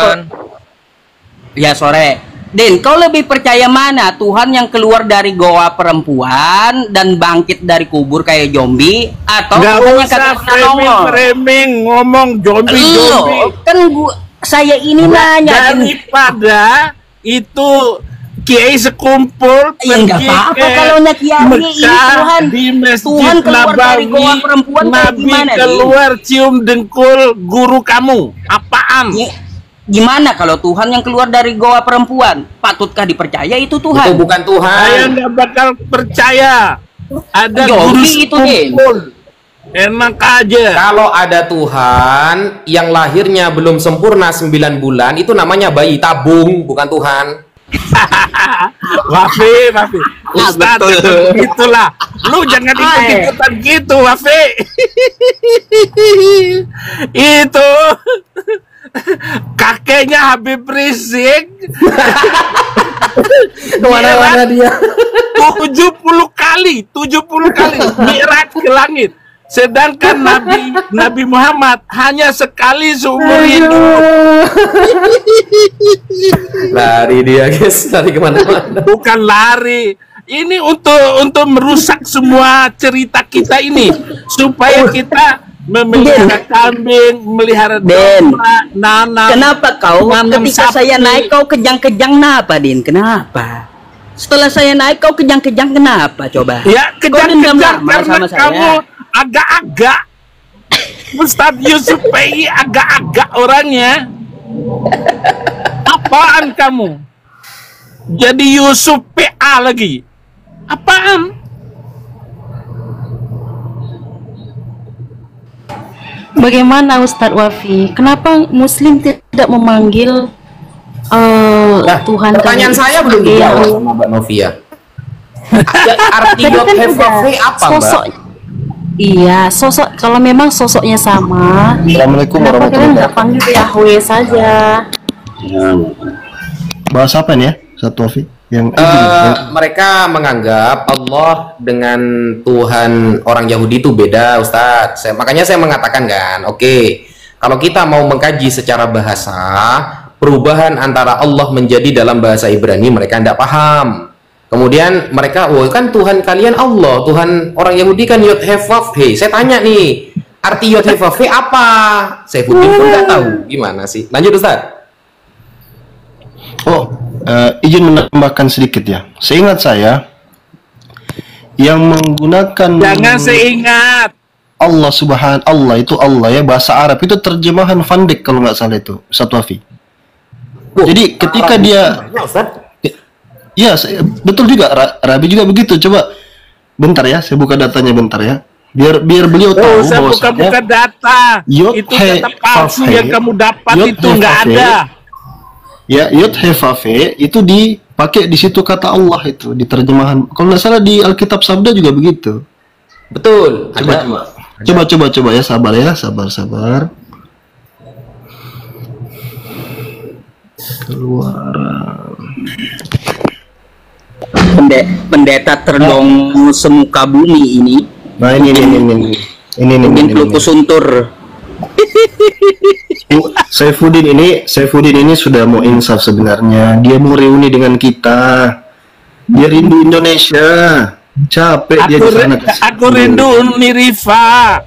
ya sore, Den, kau lebih percaya mana? Tuhan yang keluar dari goa perempuan dan bangkit dari kubur kayak zombie, atau
Gak
Tuhan yang
usah
kata nongol?
framing ngomong zombie.
Kan saya ini nanya
Daripada itu kiai sekumpul
ya nggak apa-apa kalau kiai ini Tuhan
di Masjid
Tuhan keluar dari
Nabawi,
goa perempuan kayak
Nabi
gimana
keluar cium dengkul guru kamu. Apaan?
Gimana kalau Tuhan yang keluar dari goa perempuan? Patutkah dipercaya itu Tuhan?
Itu bukan Tuhan.
Saya nggak bakal percaya. Ada guru
Zombie itu, Den.
sekumpul. Enak aja.
Kalau ada Tuhan yang lahirnya belum sempurna 9 bulan, itu namanya bayi tabung, bukan Tuhan.
Wafi, Ustaz, itulah. Lu jangan ikut-ikutan gitu, Wafi. Itu kakeknya Habib Rizik.
Kemana-mana dia.
70 kali mi'raj ke langit. Sedangkan Nabi Muhammad hanya sekali seumur hidup.
Lari dia, guys, lari kemana-mana.
Bukan lari. Ini untuk merusak semua cerita kita ini supaya kita memelihara kambing, memelihara domba, nanam.
Kenapa kau ketika saya naik kau kejang-kejang kenapa, Din? Kenapa? Setelah saya naik kau kejang-kejang kenapa? Coba.
Ya kejang-kejang karena
sama
kamu agak-agak. Ustadz Yusuf PI agak-agak orangnya. Apaan kamu? Jadi Yusuf PA lagi. Apaan?
Bagaimana Ustadz Wafi? Kenapa Muslim tidak memanggil Tuhan?
Pertanyaan saya belum dijawab sama Mbak Novia. Arti Yod-Heh-Vav-He apa, Mbak?
Sosok, iya, sosok. Kalau memang sosoknya sama,
Assalamualaikum
kenapa kalian
warahmatullahi
nggak panggil Yahweh saja?
Bahas apa nih ya? Satu Wafi yang
mereka menganggap Allah dengan Tuhan orang Yahudi itu beda, Ustadz. Makanya saya mengatakan kan, oke, kalau kita mau mengkaji secara bahasa, perubahan antara Allah menjadi dalam bahasa Ibrani mereka tidak paham. Kemudian mereka, oh kan Tuhan kalian Allah, Tuhan orang Yahudi kan Yod-Heh-Vav-He. Saya tanya nih, arti Yod-Heh-Vav-He apa? Saya pun nggak tahu. Gimana sih? Lanjut, Ustadz.
Izin menambahkan sedikit ya. Seingat saya yang menggunakan
Jangan seingat.
Allah itu Allah ya, bahasa Arab itu terjemahan Van Dijk kalau nggak salah itu, Satu Wafi. Jadi ketika dia ya betul juga, Rabi juga begitu. Coba bentar ya, saya buka datanya bentar ya. Biar beliau tahu bahwa
buka data. Itu data palsu yang kamu dapat itu nggak ada.
Ya, Yod-Heh-Vav-He itu dipakai di situ kata Allah itu di terjemahan. Kalau nggak salah di Alkitab Sabda juga begitu.
Betul.
Coba ya, sabar. Keluaran.
Pendeta terdong semuka bumi ini.
Nah ini
Pelupus Suntur.
Saifuddin ini sudah mau insaf sebenarnya. Dia mau reuni dengan kita. Dia rindu Indonesia. Capek dia di sana.
Aku rindu Uni Rifa.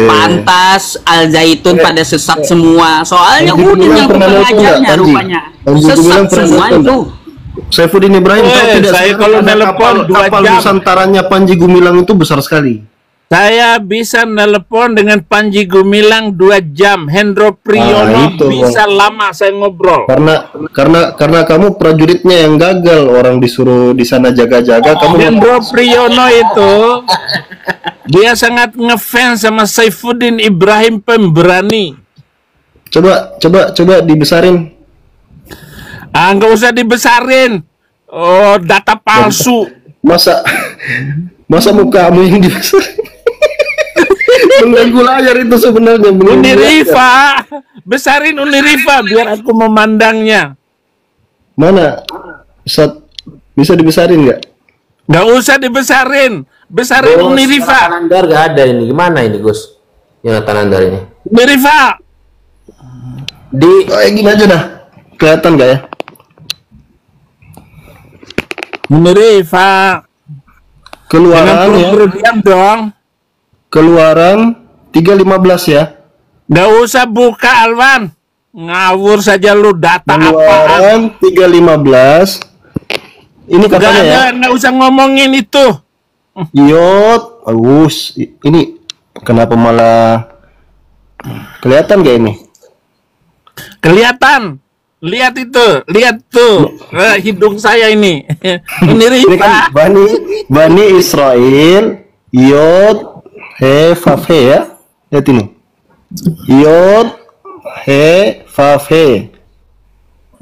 Pantas Al Zaitun pada sesat semua. Soalnya Udin yang pengajarnya rupanya. Sesat semua itu.
Saifuddin Ibrahim tahu tidak?
Saya kalau telepon 2
kapal
jam.
Nusantaranya Panji Gumilang itu besar sekali.
Saya bisa nelpon dengan Panji Gumilang 2 jam. Hendro Priyono bisa lama saya ngobrol.
Karena kamu prajuritnya yang gagal, orang disuruh di sana jaga-jaga.
Hendro Priyono itu dia sangat ngefans sama Saifuddin Ibrahim Pemberani.
Coba dibesarin.
Nggak usah dibesarin. Oh, data palsu.
Masa mukamu yang dibesarin? Mengganggu layar itu sebenarnya.
Unirifa, besarin Unirifa biar aku memandangnya.
Mana? Ustaz, bisa dibesarin nggak?
Nggak usah dibesarin, besarin Unirifa.
Jonathan Andar nggak ada ini. Gimana ini Gus? Jonathan Andar ini.
Unirifa.
Gini aja dah. Kelihatan nggak ya?
Unirifa.
Keluaran ya.
Diam dong.
Keluaran 315 ya.
Nggak usah buka Alwan. Ngawur saja lu, data apaan?
Keluaran 315. Ini katanya ya.
Nggak usah ngomongin itu.
Yot, ini kenapa malah kelihatan gak ini?
Kelihatan. Lihat itu, lihat tuh. Hidung saya ini. Ini
kan Bani Israel, Yod, He, Faf, He ya. Lihat ini. Yod, He, Faf, He.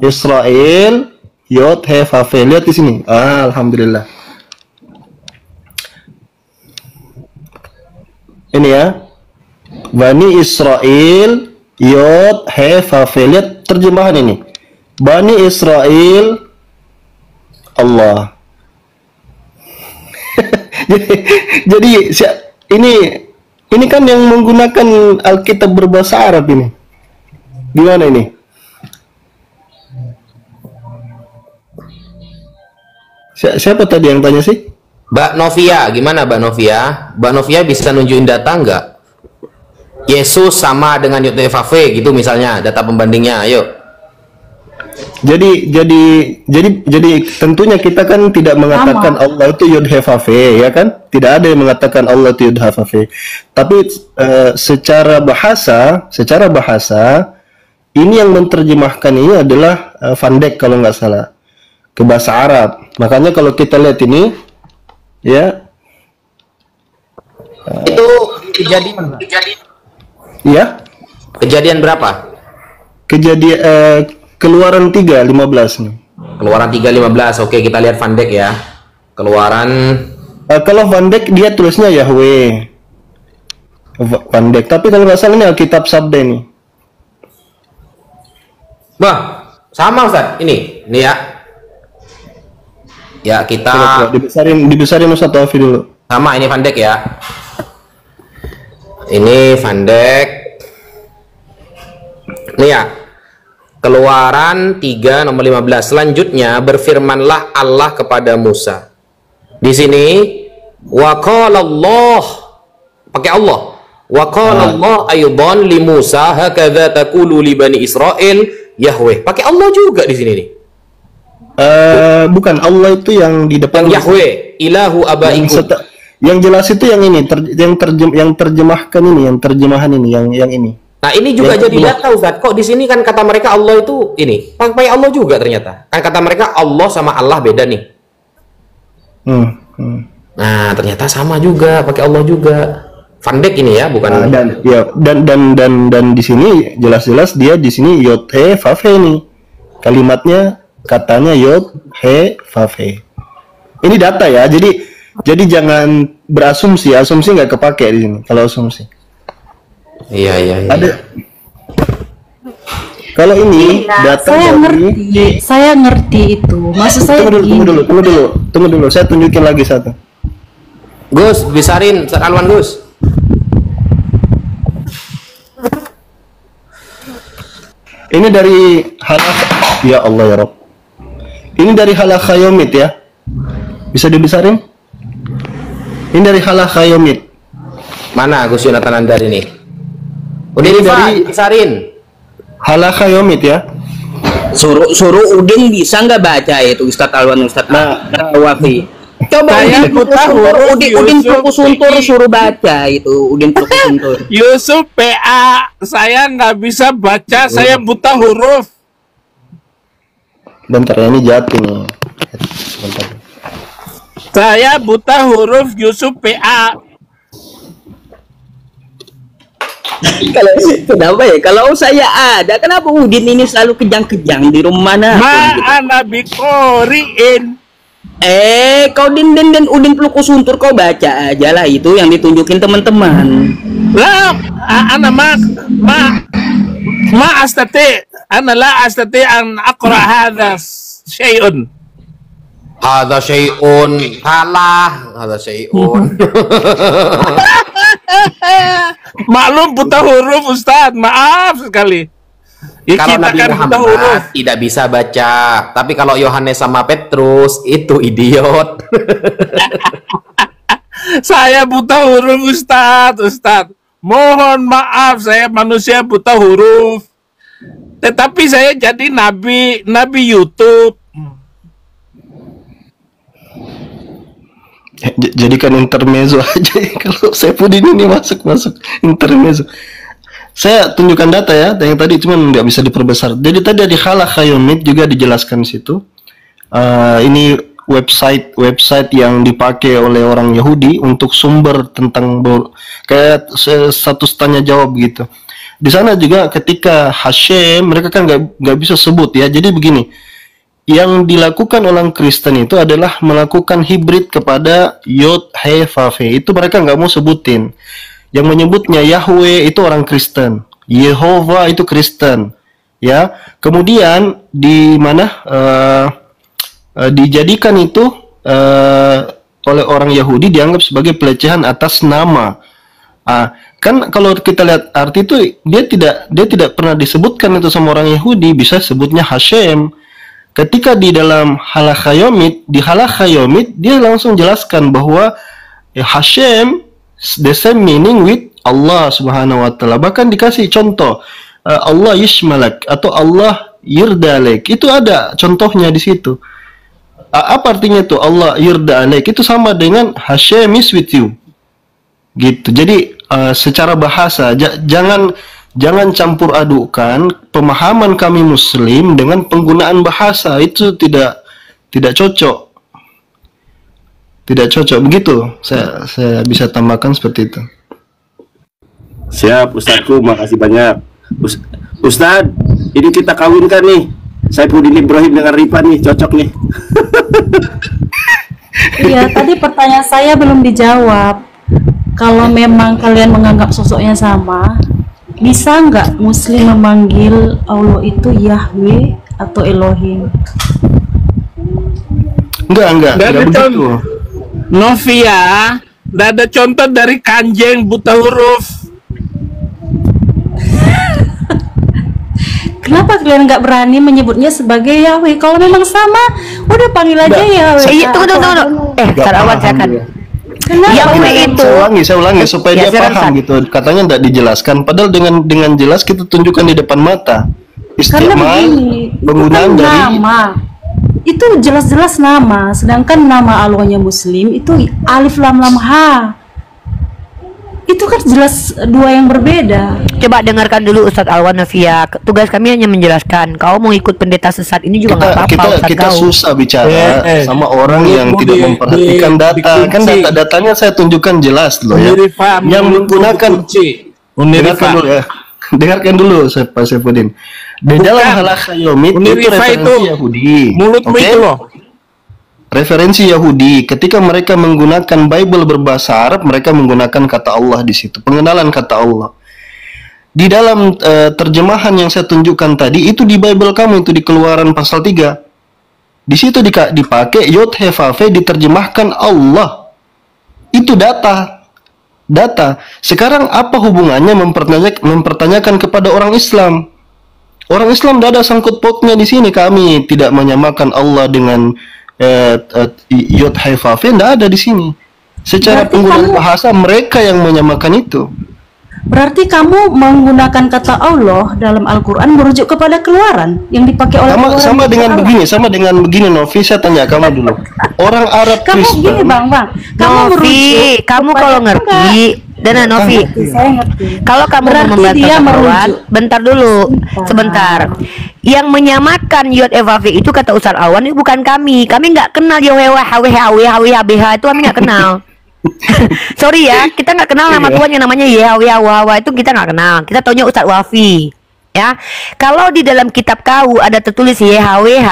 Israel, Yod, He, Faf, He. Lihat di sini. Alhamdulillah. Ini ya. Bani Israel, Yod, He, Faf, He. Lihat terjemahan ini. Bani Israel, Allah. Jadi ini kan yang menggunakan Alkitab berbahasa Arab ini. Gimana ini? Siapa tadi yang tanya sih?
Mbak Novia, gimana Mbak Novia? Mbak Novia bisa nunjukin data nggak? Yesus sama dengan Yud-He-Vav-He gitu misalnya, data pembandingnya, ayo.
Jadi tentunya kita kan tidak mengatakan Allah itu Yud-He-Vav-He, ya kan? Tidak ada yang mengatakan Allah itu Yud-He-Vav-He. Tapi secara bahasa ini yang menerjemahkan ini adalah Van Dijk kalau nggak salah ke bahasa Arab. Makanya kalau kita lihat ini, ya
itu kejadian.
Ya.
Kejadian berapa?
Kejadian Keluaran 3:15 nih.
Keluaran 3:15. Oke, kita lihat Van Dijk ya. Keluaran
kalau Van Dijk dia tulisnya Yahweh. Van Dijk, tapi kalau nggak salah ini Alkitab Sabda ini.
Bah, sama Ustaz. Ini ya. Ya, kita
coba, dibesarin Ustaz Taufi dulu.
Sama ini Van Dijk ya. Ini Van Dijk. Nih ya. Keluaran 3 nomor 15. Selanjutnya berfirmanlah Allah kepada Musa. Di sini wa qala Allah, pakai Allah. Wa qala Allah aidan li Musa hakadza taqulu li bani Israil Yahweh. Pakai Allah juga di sini nih.
Bukan, Allah itu yang di depan
Yahweh, ilahu abaikum.
Yang jelas itu yang ini, yang terjemahkan ini, yang terjemahan ini, yang ini.
Nah, ini juga jadi data Ustaz. Kok di sini kan kata mereka Allah itu ini, pakai Allah juga ternyata. Kan kata mereka Allah sama Allah beda nih. Nah, ternyata sama juga, pakai Allah juga. Van Dijk ini ya, bukan.
Dan di sini jelas-jelas dia di sini Yod-He-Vav-He nih. Kalimatnya katanya Yod-He-Vav-He. Ini data ya. Jadi jangan berasumsi, asumsi nggak kepake di sini. Kalau asumsi. Iya. Ada. Kalau ini data
saya ngerti itu. Maksud saya
tunggu dulu. Saya tunjukin lagi satu.
Gus, besarin Alwan Gus.
Ini dari ya Allah ya Rob. Ini dari Halakhayomit ya. Bisa dibesarin? Ini dari Halakhayomit.
Mana Gus Yonatan Andar ini? Udah dari besarin.
Halakhayomit ya.
Suruh Udin bisa nggak baca itu Ustadz Alwan Ustadz Wafi. Coba Udin Prokusuntur suruh baca itu Udin Prokusuntur.
Yusuf PA, saya nggak bisa baca, saya buta huruf.
Bentar ya, ini jatuh nih. Bentar.
Saya buta huruf Yusuf PA.
Kenapa ya? Kalau saya ada, kenapa Udin ini selalu kejang-kejang di rumah mana?
Ma'ana biqori'in.
Kau den udin peluku suntur, kau baca aja lah itu yang ditunjukin teman-teman.
Lah, ana ma astati, ana la astati an aqra hadha syai'un.
Hadza syai'un, salah, hadza syai'un.
Maklum buta huruf Ustaz, maaf sekali. Ya,
Kalau
kita
Nabi
kan buta huruf.
Muhammad tidak bisa baca, tapi kalau Yohanes sama Petrus itu idiot.
Saya buta huruf Ustaz. Mohon maaf, saya manusia buta huruf. Tetapi saya jadi nabi YouTube.
Jadikan intermezzo aja kalau Saifuddin ini masuk intermezzo. Saya tunjukkan data ya, yang tadi cuman nggak bisa diperbesar. Jadi tadi di Halakha Yaumid juga dijelaskan di situ. Ini website yang dipakai oleh orang Yahudi untuk sumber tentang kayak status tanya jawab gitu. Di sana juga ketika Hashem mereka kan nggak bisa sebut ya. Jadi begini, yang dilakukan orang Kristen itu adalah melakukan hibrid kepada Yod He Vav He. Itu mereka nggak mau sebutin. Yang menyebutnya Yahweh itu orang Kristen, Yehova itu Kristen, ya. Kemudian di mana dijadikan itu oleh orang Yahudi dianggap sebagai pelecehan atas nama. Kan kalau kita lihat arti itu dia tidak pernah disebutkan itu sama orang Yahudi, bisa sebutnya Hashem. Ketika di dalam Halakha Yaumid, dia langsung jelaskan bahwa Hashem the same meaning with Allah Subhanahu wa taala. Bahkan dikasih contoh Allah yishmalak atau Allah yirdalek. Itu ada contohnya di situ. Apa artinya itu Allah yirdalek? Itu sama dengan Hashem is with you. Gitu. Jadi secara bahasa jangan campur adukan pemahaman kami muslim dengan penggunaan bahasa. Itu tidak cocok. Tidak cocok begitu. Saya bisa tambahkan seperti itu.
Siap, Ustadku, makasih banyak. Ustad, ini kita kawinkan nih. Saifuddin Ibrahim dengan Rifa nih, cocok nih.
Iya, tadi pertanyaan saya belum dijawab. Kalau memang kalian menganggap sosoknya sama, bisa nggak Muslim memanggil Allah itu Yahweh atau Elohim?
Enggak begitu.
Novia, nggak ada contoh dari Kanjeng buta huruf.
Kenapa kalian nggak berani menyebutnya sebagai Yahweh? Kalau memang sama, udah panggil aja Yahweh.
Tunggu. Sarawan saya kan. Yahweh itu.
Saya ulangi supaya dia paham gitu. Katanya tidak dijelaskan. Padahal dengan jelas kita tunjukkan di depan mata.
Istimal
penggunaan dari
nama. Itu jelas-jelas nama, sedangkan nama Allahnya Muslim itu Alif Lam Lam Ha. Itu kan jelas dua yang berbeda.
Coba dengarkan dulu Ustadz Alwan Nafia. Tugas kami hanya menjelaskan. Kau mau ikut pendeta sesat ini juga nggak apa-apa.
Kita susah bicara sama orang yang tidak memperhatikan data. Kan data-datanya saya tunjukkan jelas loh ya. Yang menggunakan dengarkan dulu Pak Saifuddin. Di dalam Halakha Yaumid itu referensi Yahudi. Referensi Yahudi. Ketika mereka menggunakan Bible berbahasa Arab, mereka menggunakan kata Allah di situ. Pengenalan kata Allah. Di dalam terjemahan yang saya tunjukkan tadi, itu di Bible kamu, itu di Keluaran pasal 3. Di situ dipakai Yod He Vav He, diterjemahkan Allah. Itu data. Sekarang apa hubungannya mempertanyakan kepada orang Islam? Orang Islam tidak ada sangkut pautnya di sini. Kami tidak menyamakan Allah dengan Yod He Vav He, tidak ada di sini. Secara penggunaan bahasa mereka yang menyamakan itu.
Berarti kamu menggunakan kata Allah dalam Al-Quran merujuk kepada Keluaran yang dipakai oleh
sama dengan begini Novi, saya tanya kamu dulu. Orang Arab
kamu
Kristen.
Gini bang, kamu
Novi, kamu kalau ngerti. Dan Novi,
saya ngerti.
Kalau kamu membantah Al-Quran, bentar dulu, sebentar. Yang menyamakan Yod He Vav He itu kata Ustaz Awan itu bukan kami. Kami nggak kenal Yahweh, HWH, itu kami nggak kenal. Sorry ya, kita nggak kenal nama Tuhan yang namanya Yahweh, itu kita nggak kenal. Kita taunya Ustaz Wafi. Ya, kalau di dalam kitab kau ada tertulis YHWH,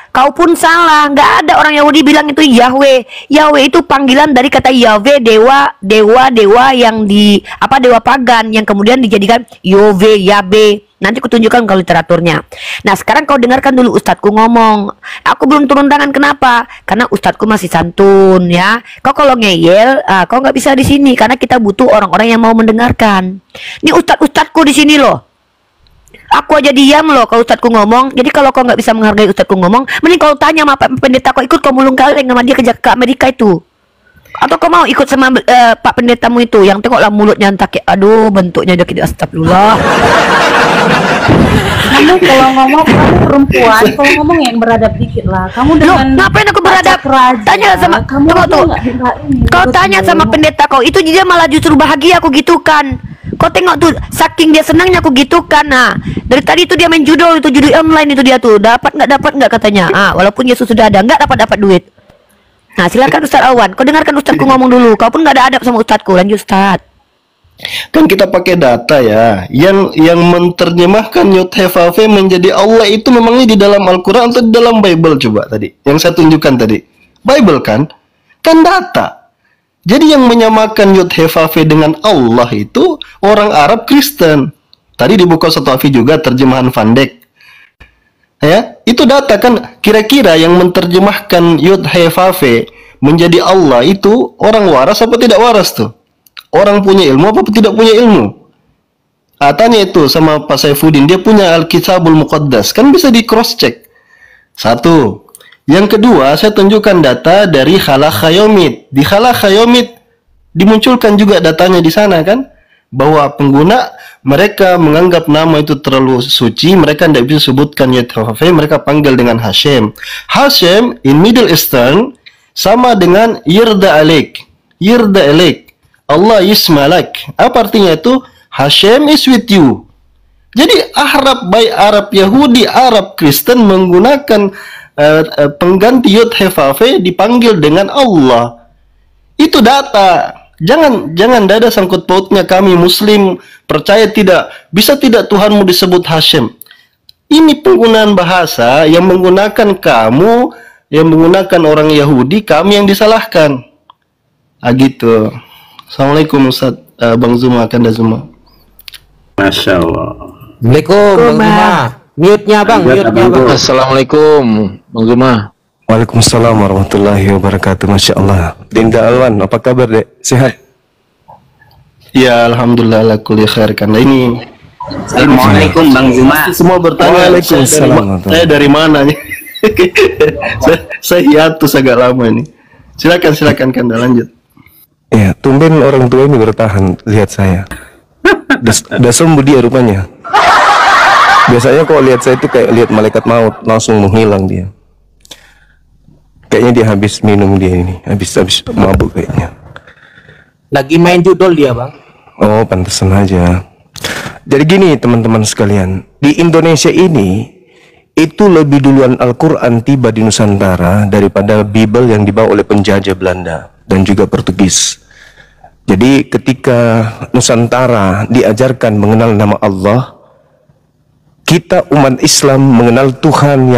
Kau pun salah. Nggak ada orang Yahudi bilang itu Yahweh. Yahweh itu panggilan dari kata Yahweh, dewa yang dewa pagan yang kemudian dijadikan Yahweh, Yabe. Nanti kutunjukkan kalau literaturnya. Nah, sekarang kau dengarkan dulu ustadku ngomong. Aku belum turun tangan, kenapa? Karena ustadku masih santun ya. Kau kalau ngeyel, kau nggak bisa di sini karena kita butuh orang-orang yang mau mendengarkan. Ini ustadku di sini loh. Aku aja diam loh kalau ustadku ngomong. Jadi kalau kau nggak bisa menghargai ustadku ngomong, mending kau tanya sama Pak Pendeta, kau ikut kau mulung-kaleng sama dia ke Amerika itu. Atau kau mau ikut sama Pak Pendetamu itu yang tengoklah mulutnya entah kayak aduh bentuknya udah gitu, astagfirullah.
Kamu kalau ngomong kamu perempuan, kalau ngomong yang beradab dikit lah. Kamu dengan
ngapain aku beradab? Tanya sama
kamu
tuh. Kau tanya sama pendeta kau, itu dia malah justru bahagia aku gitukan. Kau tengok tuh, saking dia senangnya aku gitukan. Nah, dari tadi itu dia main judul online itu dia tuh. Dapat nggak katanya. Walaupun Yesus sudah ada, nggak dapat duit. Nah, silakan Ustaz Awan. Kau dengarkan Ustazku ngomong dulu. Kau pun nggak ada adab sama Ustazku. Lanjut Ustaz.
Kan kita pakai data ya, yang menerjemahkan Yod-Heh-Vav-He menjadi Allah itu memangnya di dalam Al-Quran atau di dalam Bible coba tadi? Yang saya tunjukkan tadi, Bible kan data. Jadi yang menyamakan Yod-Heh-Vav-He dengan Allah itu orang Arab Kristen. Tadi dibuka satu Afi juga terjemahan Van Dijk. Ya, itu data kan, kira-kira yang menerjemahkan Yod-Heh-Vav-He menjadi Allah itu orang waras apa tidak waras tuh? Orang punya ilmu apa tidak punya ilmu? Tanya itu sama Pak Saifuddin, dia punya Al-Kitabul Muqaddas, kan bisa di cross check. Satu. Yang kedua, saya tunjukkan data dari Khalaq-Khayomit. Di Khalaq-Khayomit dimunculkan juga datanya di sana kan, bahwa pengguna mereka menganggap nama itu terlalu suci, mereka tidak bisa sebutkan Yod-Heh-Vav-He, mereka panggil dengan Hashem. Hashem in Middle Eastern sama dengan Yirda Alik. Yirda Alik. Allah Yismalak. Apa artinya itu? Hashem is with you. Jadi Arab, baik Arab Yahudi, Arab Kristen menggunakan pengganti Yod-Heh-Vav-He dipanggil dengan Allah. Itu data. Jangan ada sangkut pautnya kami Muslim percaya tidak. Bisa tidak Tuhanmu disebut Hashem? Ini penggunaan bahasa yang menggunakan kamu, yang menggunakan orang Yahudi, kami yang disalahkan. Gitu. Assalamualaikum Ustaz Bang Zuma, Kanda Zuma.
Masya Allah.
Assalamualaikum Bang Zuma. Mute-nya Bang, mute-nya Bang.
Assalamualaikum Bang Zuma.
Waalaikumsalam warahmatullahi wabarakatuh. Masya Allah. Dinda Alwan, apa kabar Dek? Sehat?
Ya Alhamdulillah ala kulli khair. Karena ini
Assalamualaikum Bang Zuma.
semua bertanya saya dari mana nih? saya hiatus agak lama ini. Silakan Kanda lanjut.
Ya, tumben orang tua ini bertahan. Lihat saya. Udah sembuh dia rupanya. Biasanya kalau lihat saya itu kayak lihat malaikat maut, langsung menghilang dia. Kayaknya dia habis minum dia ini, habis mabuk kayaknya.
Lagi main judul dia Bang.
Oh, pantesan aja. Jadi gini teman-teman sekalian, di Indonesia ini itu lebih duluan Al-Quran tiba di Nusantara daripada Bible yang dibawa oleh penjajah Belanda dan juga Portugis. Jadi ketika Nusantara diajarkan mengenal nama Allah, kita umat Islam mengenal Tuhan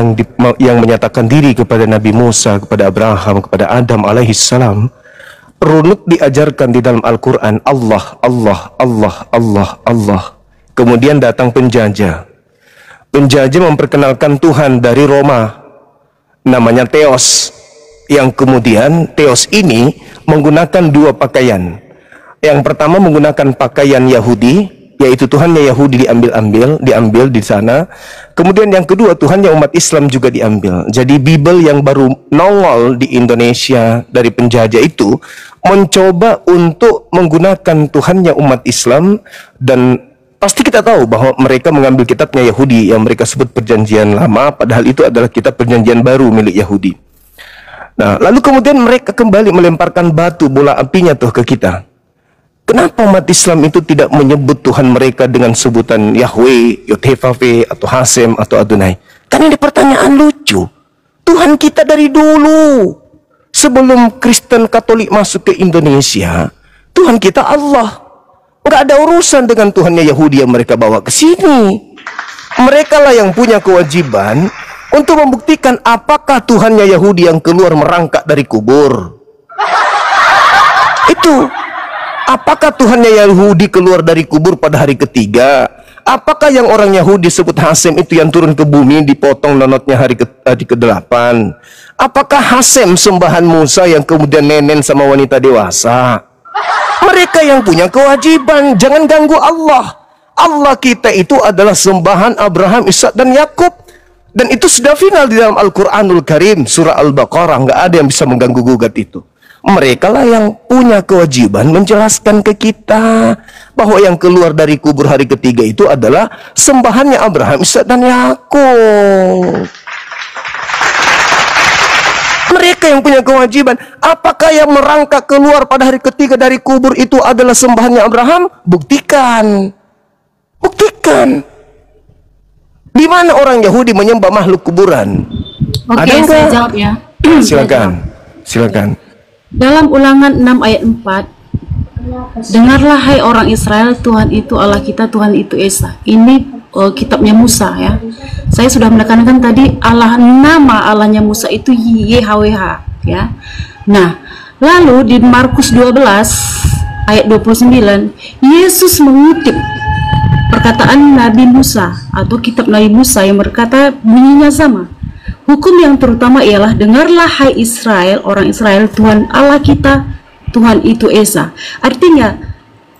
yang menyatakan diri kepada Nabi Musa, kepada Abraham, kepada Adam alaihissalam. Runut diajarkan di dalam Al-Quran Allah, Allah, Allah, Allah, Allah. Kemudian datang penjajah. Penjajah memperkenalkan Tuhan dari Roma, namanya Theos. Yang kemudian Theos ini menggunakan dua pakaian. Yang pertama menggunakan pakaian Yahudi, yaitu Tuhannya Yahudi diambil di sana. Kemudian yang kedua Tuhannya umat Islam juga diambil. Jadi Bible yang baru nongol di Indonesia dari penjajah itu mencoba untuk menggunakan Tuhannya umat Islam, dan pasti kita tahu bahwa mereka mengambil kitabnya Yahudi yang mereka sebut Perjanjian Lama, padahal itu adalah kitab Perjanjian Baru milik Yahudi. Nah, lalu kemudian mereka kembali melemparkan batu bola apinya tuh ke kita. Kenapa umat Islam itu tidak menyebut Tuhan mereka dengan sebutan Yahweh, Yod-Heh-Vav-He, atau Hashem, atau Adonai? Karena ini pertanyaan lucu. Tuhan kita dari dulu, sebelum Kristen Katolik masuk ke Indonesia, Tuhan kita Allah. Nggak ada urusan dengan Tuhannya Yahudi yang mereka bawa ke sini. Mereka lah yang punya kewajiban untuk membuktikan apakah Tuhannya Yahudi yang keluar merangkak dari kubur. Itu, apakah Tuhannya Yahudi keluar dari kubur pada hari ketiga? Apakah yang orang Yahudi sebut Hasem itu yang turun ke bumi dipotong nonotnya hari ke-8? Apakah Hasem sembahan Musa yang kemudian nenen sama wanita dewasa? Mereka yang punya kewajiban, jangan ganggu Allah. Allah kita itu adalah sembahan Abraham, Ishak dan Yakub. Dan itu sudah final di dalam Al-Quranul Karim, surah Al-Baqarah. Nggak ada yang bisa mengganggu gugat itu. Mereka lah yang punya kewajiban menjelaskan ke kita bahwa yang keluar dari kubur hari ketiga itu adalah sembahannya Abraham, Ishak dan Yakub. Mereka yang punya kewajiban. Apakah yang merangkak keluar pada hari ketiga dari kubur itu adalah sembahannya Abraham? Buktikan. Buktikan. Di mana orang Yahudi menyembah makhluk kuburan?
Oke, saya jawab ya.
Silakan. Silakan.
Dalam Ulangan 6 ayat 4, dengarlah hai orang Israel, Tuhan itu Allah kita, Tuhan itu Esa. Ini kitabnya Musa ya. Saya sudah menekankan tadi nama Allahnya Musa itu YHWH ya. Nah, lalu di Markus 12 ayat 29, Yesus mengutip perkataan Nabi Musa atau kitab Nabi Musa yang berkata bunyinya sama. Hukum yang terutama ialah, dengarlah hai Israel, orang Israel, Tuhan Allah kita, Tuhan itu Esa. Artinya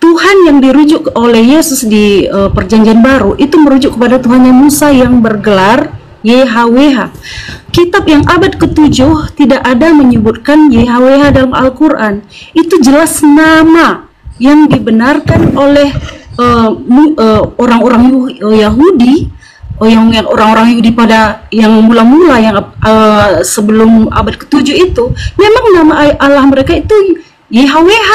Tuhan yang dirujuk oleh Yesus di perjanjian baru itu merujuk kepada Tuhannya Musa yang bergelar YHWH. Kitab yang abad ke-7 tidak ada menyebutkan YHWH dalam Al-Quran. Itu jelas nama yang dibenarkan oleh orang-orang Yahudi, yang orang-orang Yahudi pada yang mula-mula yang sebelum abad ke-7 itu, memang nama Allah mereka itu YHWH,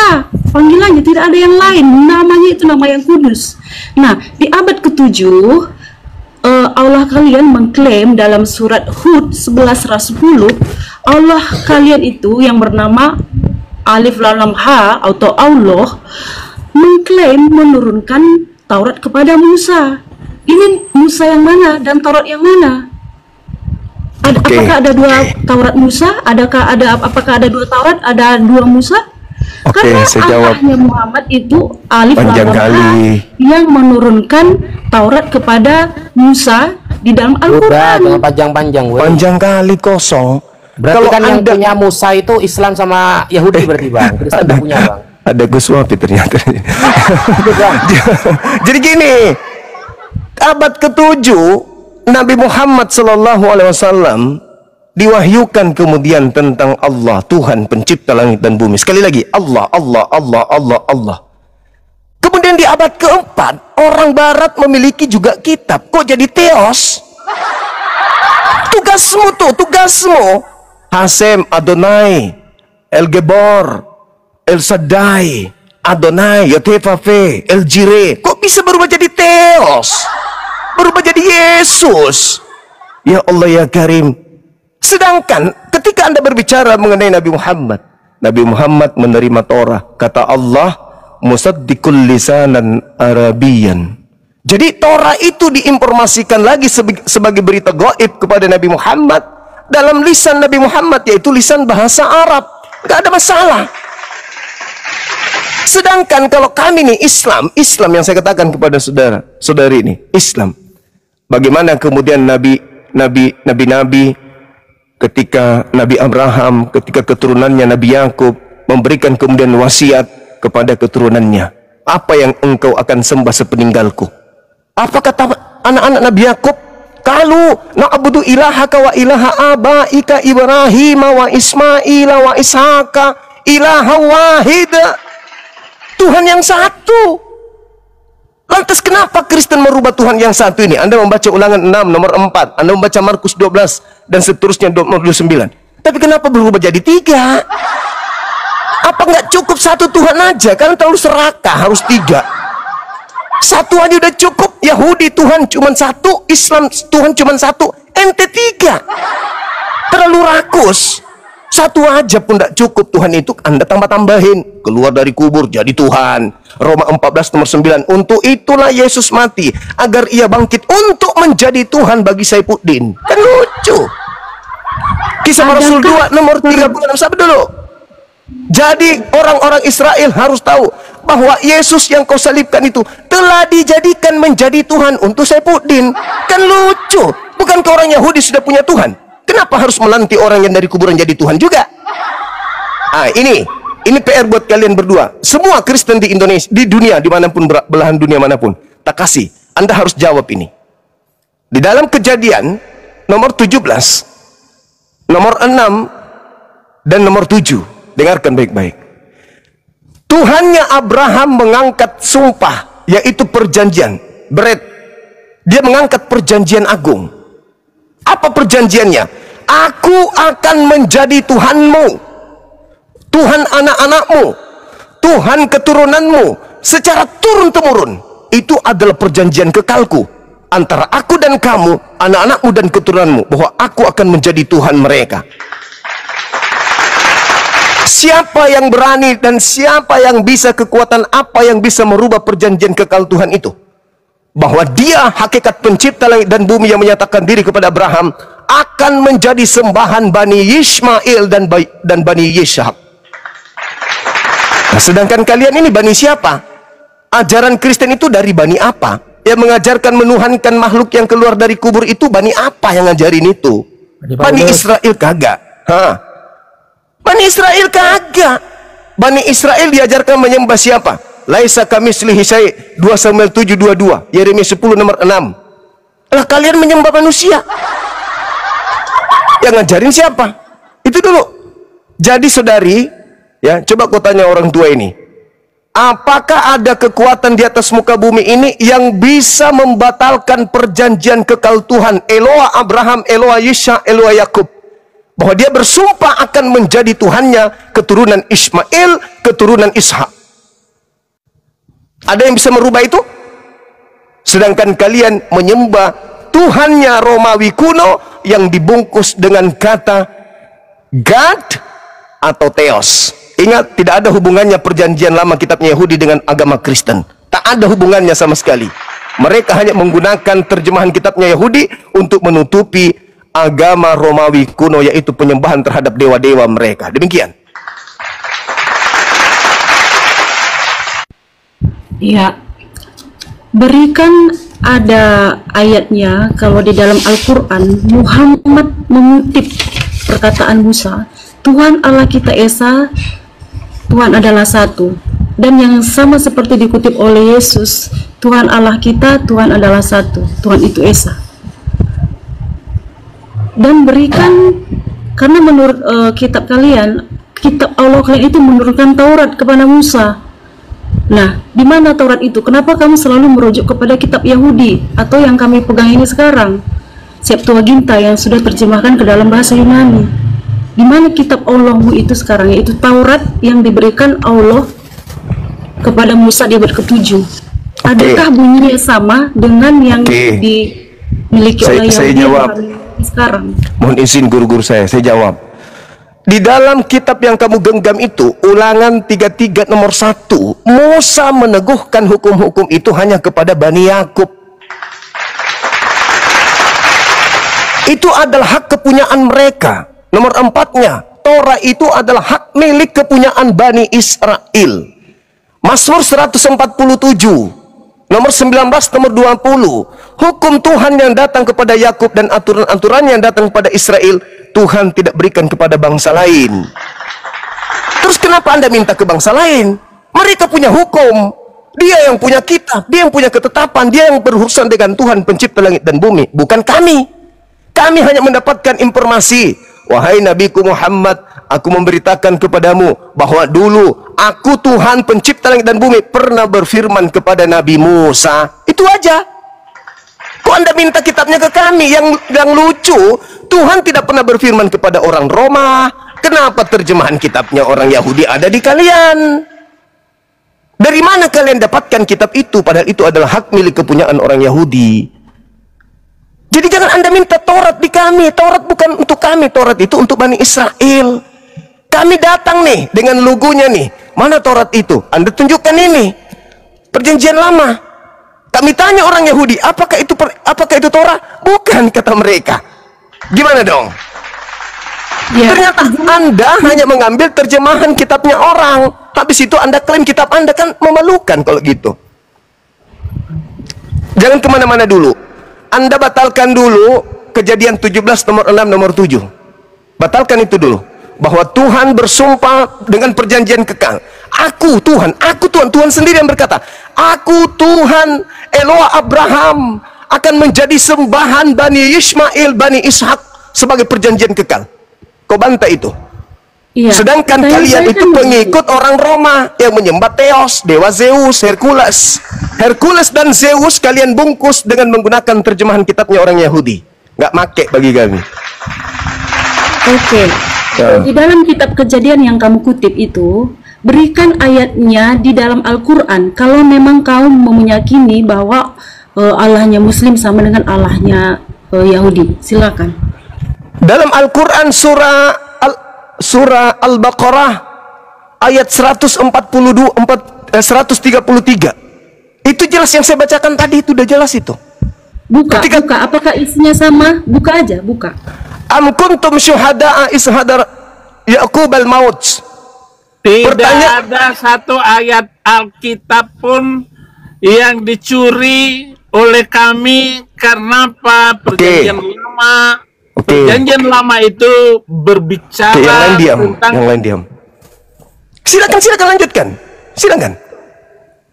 panggilannya tidak ada yang lain, namanya itu nama yang kudus. Nah, di abad ke-7 Allah kalian mengklaim dalam surat Hud 11:10, Allah kalian itu yang bernama Alif Lam Ha atau Allah mengklaim menurunkan Taurat kepada Musa. Ini Musa yang mana dan Taurat yang mana? Apakah ada dua Taurat Musa? Apakah ada dua Taurat? Ada dua Musa? Karena Allahnya Muhammad itu Alif Lam Ha yang menurunkan Taurat kepada Musa di dalam Al-Quran.
Jangan panjang-panjang.
Panjang kali kosong.
Berarti kalau kan yang punya Musa itu Islam sama Yahudi berarti bang. Kristen punya bang.
Ada Gus Wapi ternyata. Jadi gini. Abad ke-7 Nabi Muhammad SAW diwahyukan kemudian tentang Allah, Tuhan pencipta langit dan bumi. Sekali lagi, Allah, Allah, Allah, Allah, Allah. Kemudian di abad ke-4 orang barat memiliki juga kitab. Kok jadi teos? Tugasmu Hasem, Adonai, El Gebor, El Shaddai, Adonai, Yotefafe, El Jireh. Kok bisa berubah jadi teos? Berubah jadi Yesus. Ya Allah ya Karim. Sedangkan ketika Anda berbicara mengenai Nabi Muhammad menerima Torah. Kata Allah, musaddiqul lisanan Arabian. Jadi Torah itu diinformasikan lagi sebagai berita gaib kepada Nabi Muhammad dalam lisan Nabi Muhammad, yaitu lisan bahasa Arab. Gak ada masalah. Sedangkan kalau kami nih Islam yang saya katakan kepada saudari ini, Islam. Bagaimana kemudian nabi ketika Nabi Abraham, ketika keturunannya Nabi Yakub memberikan kemudian wasiat kepada keturunannya, apa yang engkau akan sembah sepeninggalku? Apa kata anak-anak Nabi Yakub? Kalau na'budu ilahaka wa ilaha abaika Ibrahim wa Ismail wa Ishaka ilaha wahid. Tuhan yang satu. Lantas kenapa Kristen merubah Tuhan yang satu ini? Anda membaca Ulangan 6 nomor 4, Anda membaca Markus 12 dan seterusnya 29. Tapi kenapa berubah jadi 3? Apa nggak cukup satu Tuhan aja? Karena terlalu serakah, harus 3. Satu aja udah cukup. Yahudi Tuhan cuma satu, Islam Tuhan cuma satu, ente 3. Terlalu rakus. Satu aja pun tidak cukup. Tuhan itu Anda tambah-tambahin. Keluar dari kubur jadi Tuhan. Roma 14 nomor 9. Untuk itulah Yesus mati, agar ia bangkit untuk menjadi Tuhan bagi Saifuddin. Kan lucu. Kisah Para Rasul 2 nomor 36 sahabat dulu. Jadi orang-orang Israel harus tahu bahwa Yesus yang kau salibkan itu telah dijadikan menjadi Tuhan untuk Saifuddin. Kan lucu. Bukankah orang Yahudi sudah punya Tuhan? Kenapa harus melantik orang yang dari kuburan jadi Tuhan juga? Ah, ini PR buat kalian berdua. Semua Kristen di Indonesia, di dunia, dimanapun, belahan dunia manapun, tak kasih. Anda harus jawab ini. Di dalam Kejadian nomor 17, nomor 6 dan nomor 7, dengarkan baik-baik. Tuhannya Abraham mengangkat sumpah, yaitu perjanjian beret. Dia mengangkat perjanjian agung. Apa perjanjiannya? Aku akan menjadi Tuhanmu, Tuhan anak-anakmu, Tuhan keturunanmu secara turun-temurun. Itu adalah perjanjian kekalku antara aku dan kamu, anak-anakmu dan keturunanmu, bahwa aku akan menjadi Tuhan mereka. Siapa yang berani dan siapa yang bisa, kekuatan apa yang bisa merubah perjanjian kekal Tuhan itu? Bahwa dia hakikat pencipta langit dan bumi yang menyatakan diri kepada Abraham akan menjadi sembahan Bani Ismail dan Bani Yishak. Nah, sedangkan kalian ini Bani siapa? Ajaran Kristen itu dari Bani apa? Yang mengajarkan menuhankan makhluk yang keluar dari kubur itu Bani apa yang ngajarin itu? Bani Israel kagak. Bani Israel kagak. Bani Israel diajarkan menyembah siapa? Laisa kamitslihi syai', 2 Samuel 7:22, Yeremia 10 nomor 6. Lah kalian menyembah manusia. Yang ngajarin siapa? Itu dulu. Jadi saudari, ya, coba kau tanya orang tua ini. Apakah ada kekuatan di atas muka bumi ini yang bisa membatalkan perjanjian kekal Tuhan Eloa Abraham, Eloa Yishak, Eloa Yakub, bahwa dia bersumpah akan menjadi Tuhannya keturunan Ismail, keturunan Ishak? Ada yang bisa merubah itu? Sedangkan kalian menyembah Tuhannya Romawi kuno yang dibungkus dengan kata God atau Theos. Ingat, tidak ada hubungannya perjanjian lama kitabnya Yahudi dengan agama Kristen. Tak ada hubungannya sama sekali. Mereka hanya menggunakan terjemahan kitabnya Yahudi untuk menutupi agama Romawi kuno, yaitu penyembahan terhadap dewa-dewa mereka. Demikian.
Ya, berikan ada ayatnya kalau di dalam Al-Quran Muhammad mengutip perkataan Musa, Tuhan Allah kita Esa, Tuhan adalah satu. Dan yang sama seperti dikutip oleh Yesus, Tuhan Allah kita, Tuhan adalah satu, Tuhan itu Esa. Dan berikan, karena menurut kitab kalian, kitab Allah kalian itu menurunkan Taurat kepada Musa. Nah, di mana Taurat itu? Kenapa kamu selalu merujuk kepada kitab Yahudi atau yang kami pegang ini sekarang, Septuaginta, yang sudah terjemahkan ke dalam bahasa Yunani? Di mana kitab Allahmu itu sekarang, yaitu Taurat yang diberikan Allah kepada Musa di abad ke-7? Adakah bunyinya sama dengan yang dimiliki oleh Yahudi sekarang?
Mohon izin guru-guru saya jawab. Di dalam kitab yang kamu genggam itu, Ulangan 33 nomor 1, Musa meneguhkan hukum-hukum itu hanya kepada Bani Yakub. Itu adalah hak kepunyaan mereka. Nomor 4-nya, Torah itu adalah hak milik kepunyaan Bani Israel. Mazmur 147 nomor 19 nomor 20, hukum Tuhan yang datang kepada Yakub dan aturan-aturan yang datang kepada Israel, Tuhan tidak berikan kepada bangsa lain. Terus kenapa Anda minta ke bangsa lain? Mereka punya hukum, dia yang punya kitab, dia yang punya ketetapan, dia yang berurusan dengan Tuhan pencipta langit dan bumi, bukan kami. Kami hanya mendapatkan informasi. Wahai Nabiku Muhammad, aku memberitakan kepadamu bahwa dulu aku Tuhan pencipta langit dan bumi pernah berfirman kepada Nabi Musa. Itu aja. Kok Anda minta kitabnya ke kami? Yang lucu, Tuhan tidak pernah berfirman kepada orang Roma. Kenapa terjemahan kitabnya orang Yahudi ada di kalian? Dari mana kalian dapatkan kitab itu? Padahal itu adalah hak milik kepunyaan orang Yahudi. Jadi jangan Anda minta Taurat di kami. Taurat bukan untuk kami, Taurat itu untuk Bani Israel. Kami datang nih dengan logonya nih. Mana Taurat itu? Anda tunjukkan ini. Perjanjian lama. Kami tanya orang Yahudi, apakah itu Apakah itu Torah? Bukan, kata mereka. Gimana dong?
Ya.
Ternyata Anda hanya mengambil terjemahan kitabnya orang. Habis itu Anda klaim kitab Anda, kan memalukan kalau gitu. Jangan kemana-mana dulu. Anda batalkan dulu Kejadian 17 nomor 6 nomor 7. Batalkan itu dulu. Bahwa Tuhan bersumpah dengan perjanjian kekal. Aku Tuhan, Tuhan sendiri yang berkata, aku Tuhan Eloah Abraham akan menjadi sembahan Bani Ismail, Bani Ishak sebagai perjanjian kekal. Kau bantah itu.
Iya.
Sedangkan kalian itu pengikut orang Roma yang menyembah Theos, dewa Zeus, Hercules dan Zeus kalian bungkus dengan menggunakan terjemahan kitabnya orang Yahudi. Nggak make bagi kami.
Oke. Di dalam kitab Kejadian yang kamu kutip itu, berikan ayatnya di dalam Al-Quran. Kalau memang kau meyakini bahwa Allahnya Muslim sama dengan Allahnya Yahudi, silakan.
Dalam Al-Quran surah Al-Baqarah ayat 133 itu jelas, yang saya bacakan tadi itu udah jelas itu.
Buka, apakah isinya sama? Buka aja, buka.
Am kuntum syuhada'a is hadar Ya'qub al-maut.
Tidak ada satu ayat Alkitab pun yang dicuri oleh kami. Karena apa? Perjanjian lama. Perjanjian lama itu berbicara tentang...
Yang lain diam. Silakan lanjutkan. Silakan.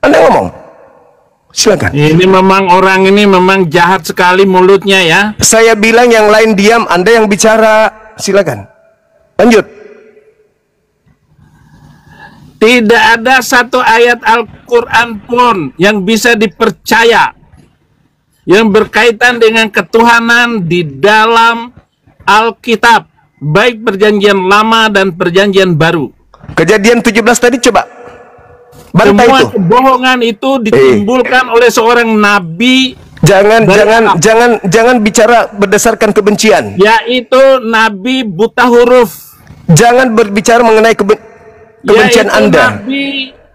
Anda ngomong. Silakan.
Ini memang orang ini memang jahat sekali mulutnya ya.
Saya bilang yang lain diam, Anda yang bicara. Silakan. Lanjut.
Tidak ada satu ayat Al-Quran pun yang bisa dipercaya yang berkaitan dengan ketuhanan di dalam Alkitab, baik perjanjian lama dan perjanjian baru.
Kejadian 17 tadi coba bantah
semua
itu.
Kebohongan itu ditimbulkan oleh seorang nabi.
Jangan bicara berdasarkan kebencian.
Yaitu nabi buta huruf.
Jangan berbicara mengenai kebencian Anda.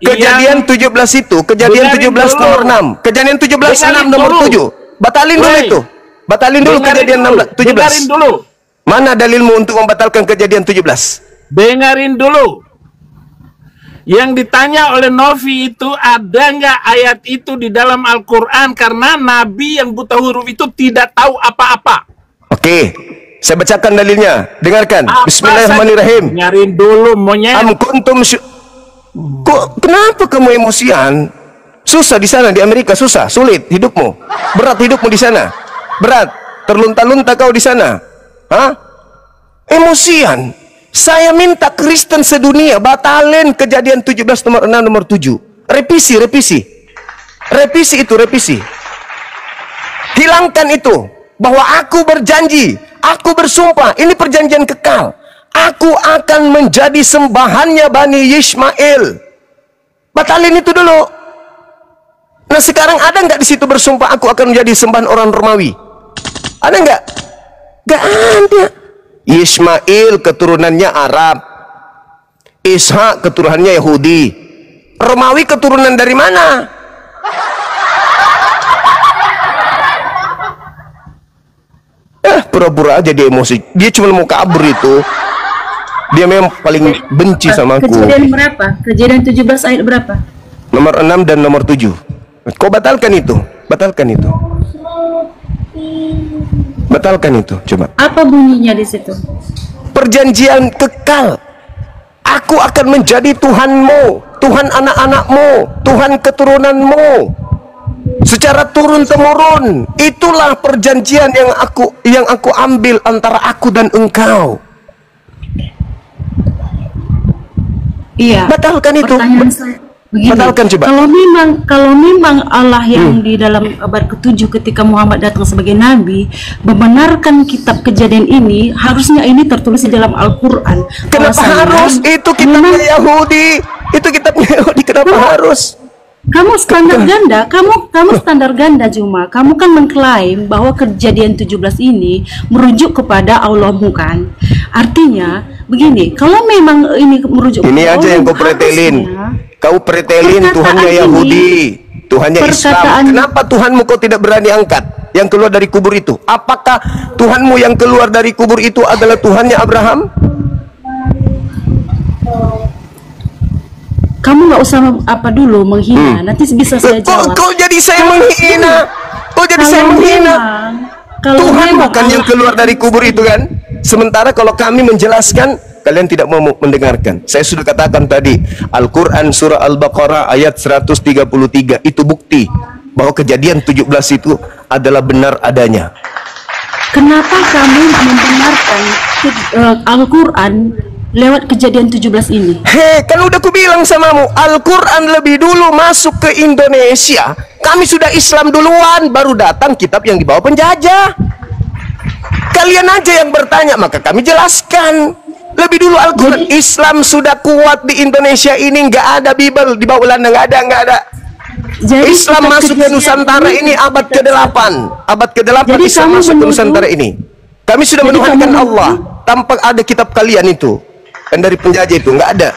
Kejadian 17 itu, Kejadian 17 nomor 6. Kejadian 17 6 nomor 7. Batalin dulu itu. Batalin dulu Kejadian 17.
Dengarin dulu.
Mana dalilmu untuk membatalkan Kejadian 17?
Dengarin dulu. Yang ditanya oleh Novi itu, ada nggak ayat itu di dalam Al-Quran? Karena Nabi yang buta huruf itu tidak tahu apa-apa.
Oke, saya bacakan dalilnya. Dengarkan. Bismillahirrahmanirrahim.
Dengarin dulu, monyet.
Am kuntum kenapa kamu emosian? Susah di sana, di Amerika susah, sulit hidupmu. Berat hidupmu di sana. Berat, terlunta-lunta kau di sana. Hah? Emosian. Saya minta Kristen sedunia batalin Kejadian 17 nomor 6 nomor 7. Revisi. Revisi itu, revisi. Hilangkan itu. Bahwa aku berjanji, aku bersumpah, ini perjanjian kekal. Aku akan menjadi sembahannya Bani Ismail. Batalin itu dulu. Nah sekarang ada nggak di situ bersumpah aku akan menjadi sembahan orang Romawi? Ada nggak? Nggak ada. Ismail keturunannya Arab, Ishak keturunannya Yahudi, Romawi keturunan dari mana? Pura-pura aja dia emosi. Dia cuma mau kabur itu. Dia memang paling benci sama aku.
Kejadian berapa? Kejadian 17 ayat berapa?
Nomor 6 dan nomor 7. Kau batalkan itu. Batalkan itu. Batalkan itu, coba.
Apa bunyinya di situ?
Perjanjian kekal. Aku akan menjadi Tuhanmu, Tuhan anak-anakmu, Tuhan keturunanmu. Secara turun-temurun. Itulah perjanjian yang aku ambil antara aku dan engkau.
Iya.
Batalkan itu.
Pertanyaan saya begini.
Batalkan coba.
Kalau memang Allah yang di dalam abad ke-7 ketika Muhammad datang sebagai nabi membenarkan kitab Kejadian ini, harusnya ini tertulis di dalam Al-Qur'an.
Kenapa harus? Itu kitabnya Yahudi. Itu kitabnya Yahudi. Kenapa harus?
Kamu standar ganda, kamu standar ganda Juma. Kamu kan mengklaim bahwa Kejadian 17 ini merujuk kepada Allahmu kan. Artinya begini, kalau memang ini merujuk
ini
kepada
aja
Allah,
yang kau pretelin. Kau pretelin Tuhannya Yahudi, Tuhannya Islam. Kenapa Tuhanmu kau tidak berani angkat? yang keluar dari kubur itu? Apakah Tuhanmu yang keluar dari kubur itu adalah Tuhannya Abraham?
Kamu nggak usah apa dulu menghina, nanti bisa saya jawab.
Kok jadi saya menghina? Kok jadi saya menghina? Tuhan bukan yang keluar dari kubur itu kan? Sementara kalau kami menjelaskan, kalian tidak mau mendengarkan. Saya sudah katakan tadi, Al-Quran surah Al-Baqarah ayat 133 itu bukti bahwa kejadian 17 itu adalah benar adanya.
Kenapa kamu membenarkan Al-Quran lewat kejadian 17 ini?
Kan udah ku bilang samamu, Al-Quran lebih dulu masuk ke Indonesia. Kami sudah Islam duluan, baru datang kitab yang dibawa penjajah. Kalian aja yang bertanya, maka kami jelaskan. Lebih dulu Al-Quran, Islam sudah kuat di Indonesia ini, nggak ada Bible di bawah Belanda, nggak ada. Jadi Islam masuk ke Nusantara ini abad ke-8. Abad ke-8 Islam masuk ke Nusantara ini. Kami sudah menuhankan Allah tanpa ada kitab kalian itu. Dan dari penjajah itu nggak ada.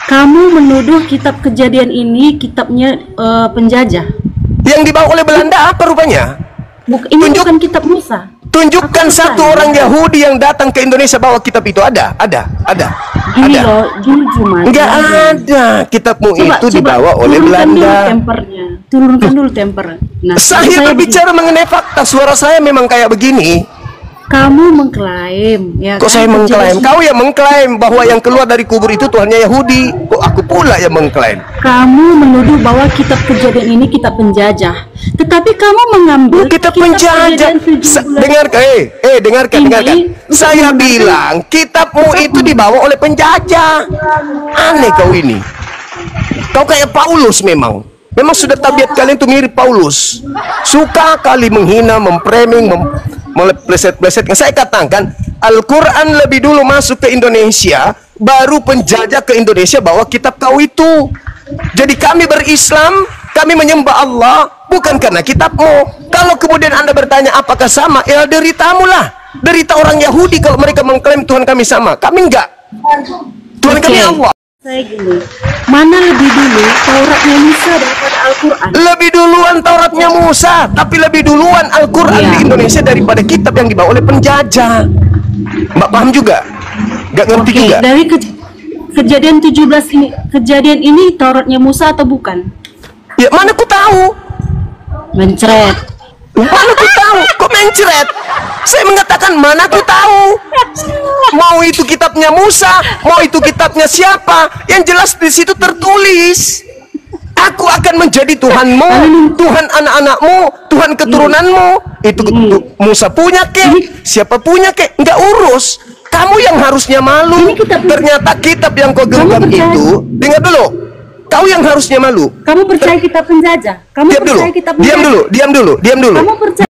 Kamu menuduh kitab kejadian ini kitabnya penjajah.
Yang dibawa oleh Belanda apa rupanya?
Ini bukan kitab Musa.
Tunjukkan satu orang Yahudi yang datang ke Indonesia bawa kitab itu. Ada.
Gini loh, gini cuma.
Nggak ada. Kitabmu itu dibawa oleh Belanda.
Turunkan dulu temper. Nah,
saya berbicara mengenai fakta. Suara saya memang kayak begini.
Kamu mengklaim, ya
kok
kan?
Saya mengklaim? Kau yang mengklaim bahwa yang keluar dari kubur itu Tuhannya Yahudi. Kok aku pula yang mengklaim?
Kamu menuduh bahwa kitab kejadian ini kitab penjajah. Tetapi kamu mengambil
kitab penjajah. Dengarkan. Saya bilang kitabmu itu dibawa oleh penjajah. Aneh kau ini. Kau kayak Paulus memang. Memang sudah tabiat kalian itu mirip Paulus. Suka kali menghina, memframing, meleset-plesetkan. Saya katakan Al-Quran lebih dulu masuk ke Indonesia, baru penjajah ke Indonesia bawa kitab kau itu. Jadi kami berislam, kami menyembah Allah bukan karena kitabmu. Kalau kemudian Anda bertanya apakah sama, ya deritamu lah. Derita orang Yahudi kalau mereka mengklaim Tuhan kami sama. Kami enggak. Tuhan kami Allah.
Saya gini, mana lebih dulu Tauratnya Musa daripada Al-Quran?
Lebih duluan Tauratnya Musa, tapi lebih duluan Al-Quran di Indonesia daripada kitab yang dibawa oleh penjajah. Mbak paham juga? Gak ngerti juga?
Dari kejadian 17 ini, kejadian ini Tauratnya Musa atau bukan?
Ya mana ku tahu?
Mencret.
Mana ku tahu? Kok mencret? Saya mengatakan mana ku tahu? Mau itu kitabnya Musa, mau itu kitabnya siapa? Yang jelas di situ tertulis, aku akan menjadi Tuhanmu, Tuhan anak-anakmu, Tuhan keturunanmu. Itu Musa punya kek, siapa punya kek, nggak urus. Kamu yang harusnya malu. Ternyata kitab yang kau genggam itu, dengar dulu. Kau yang harusnya malu.
Kamu percaya kitab penjajah? Kamu percaya kitab penjajah?
Diam dulu.
Kamu percaya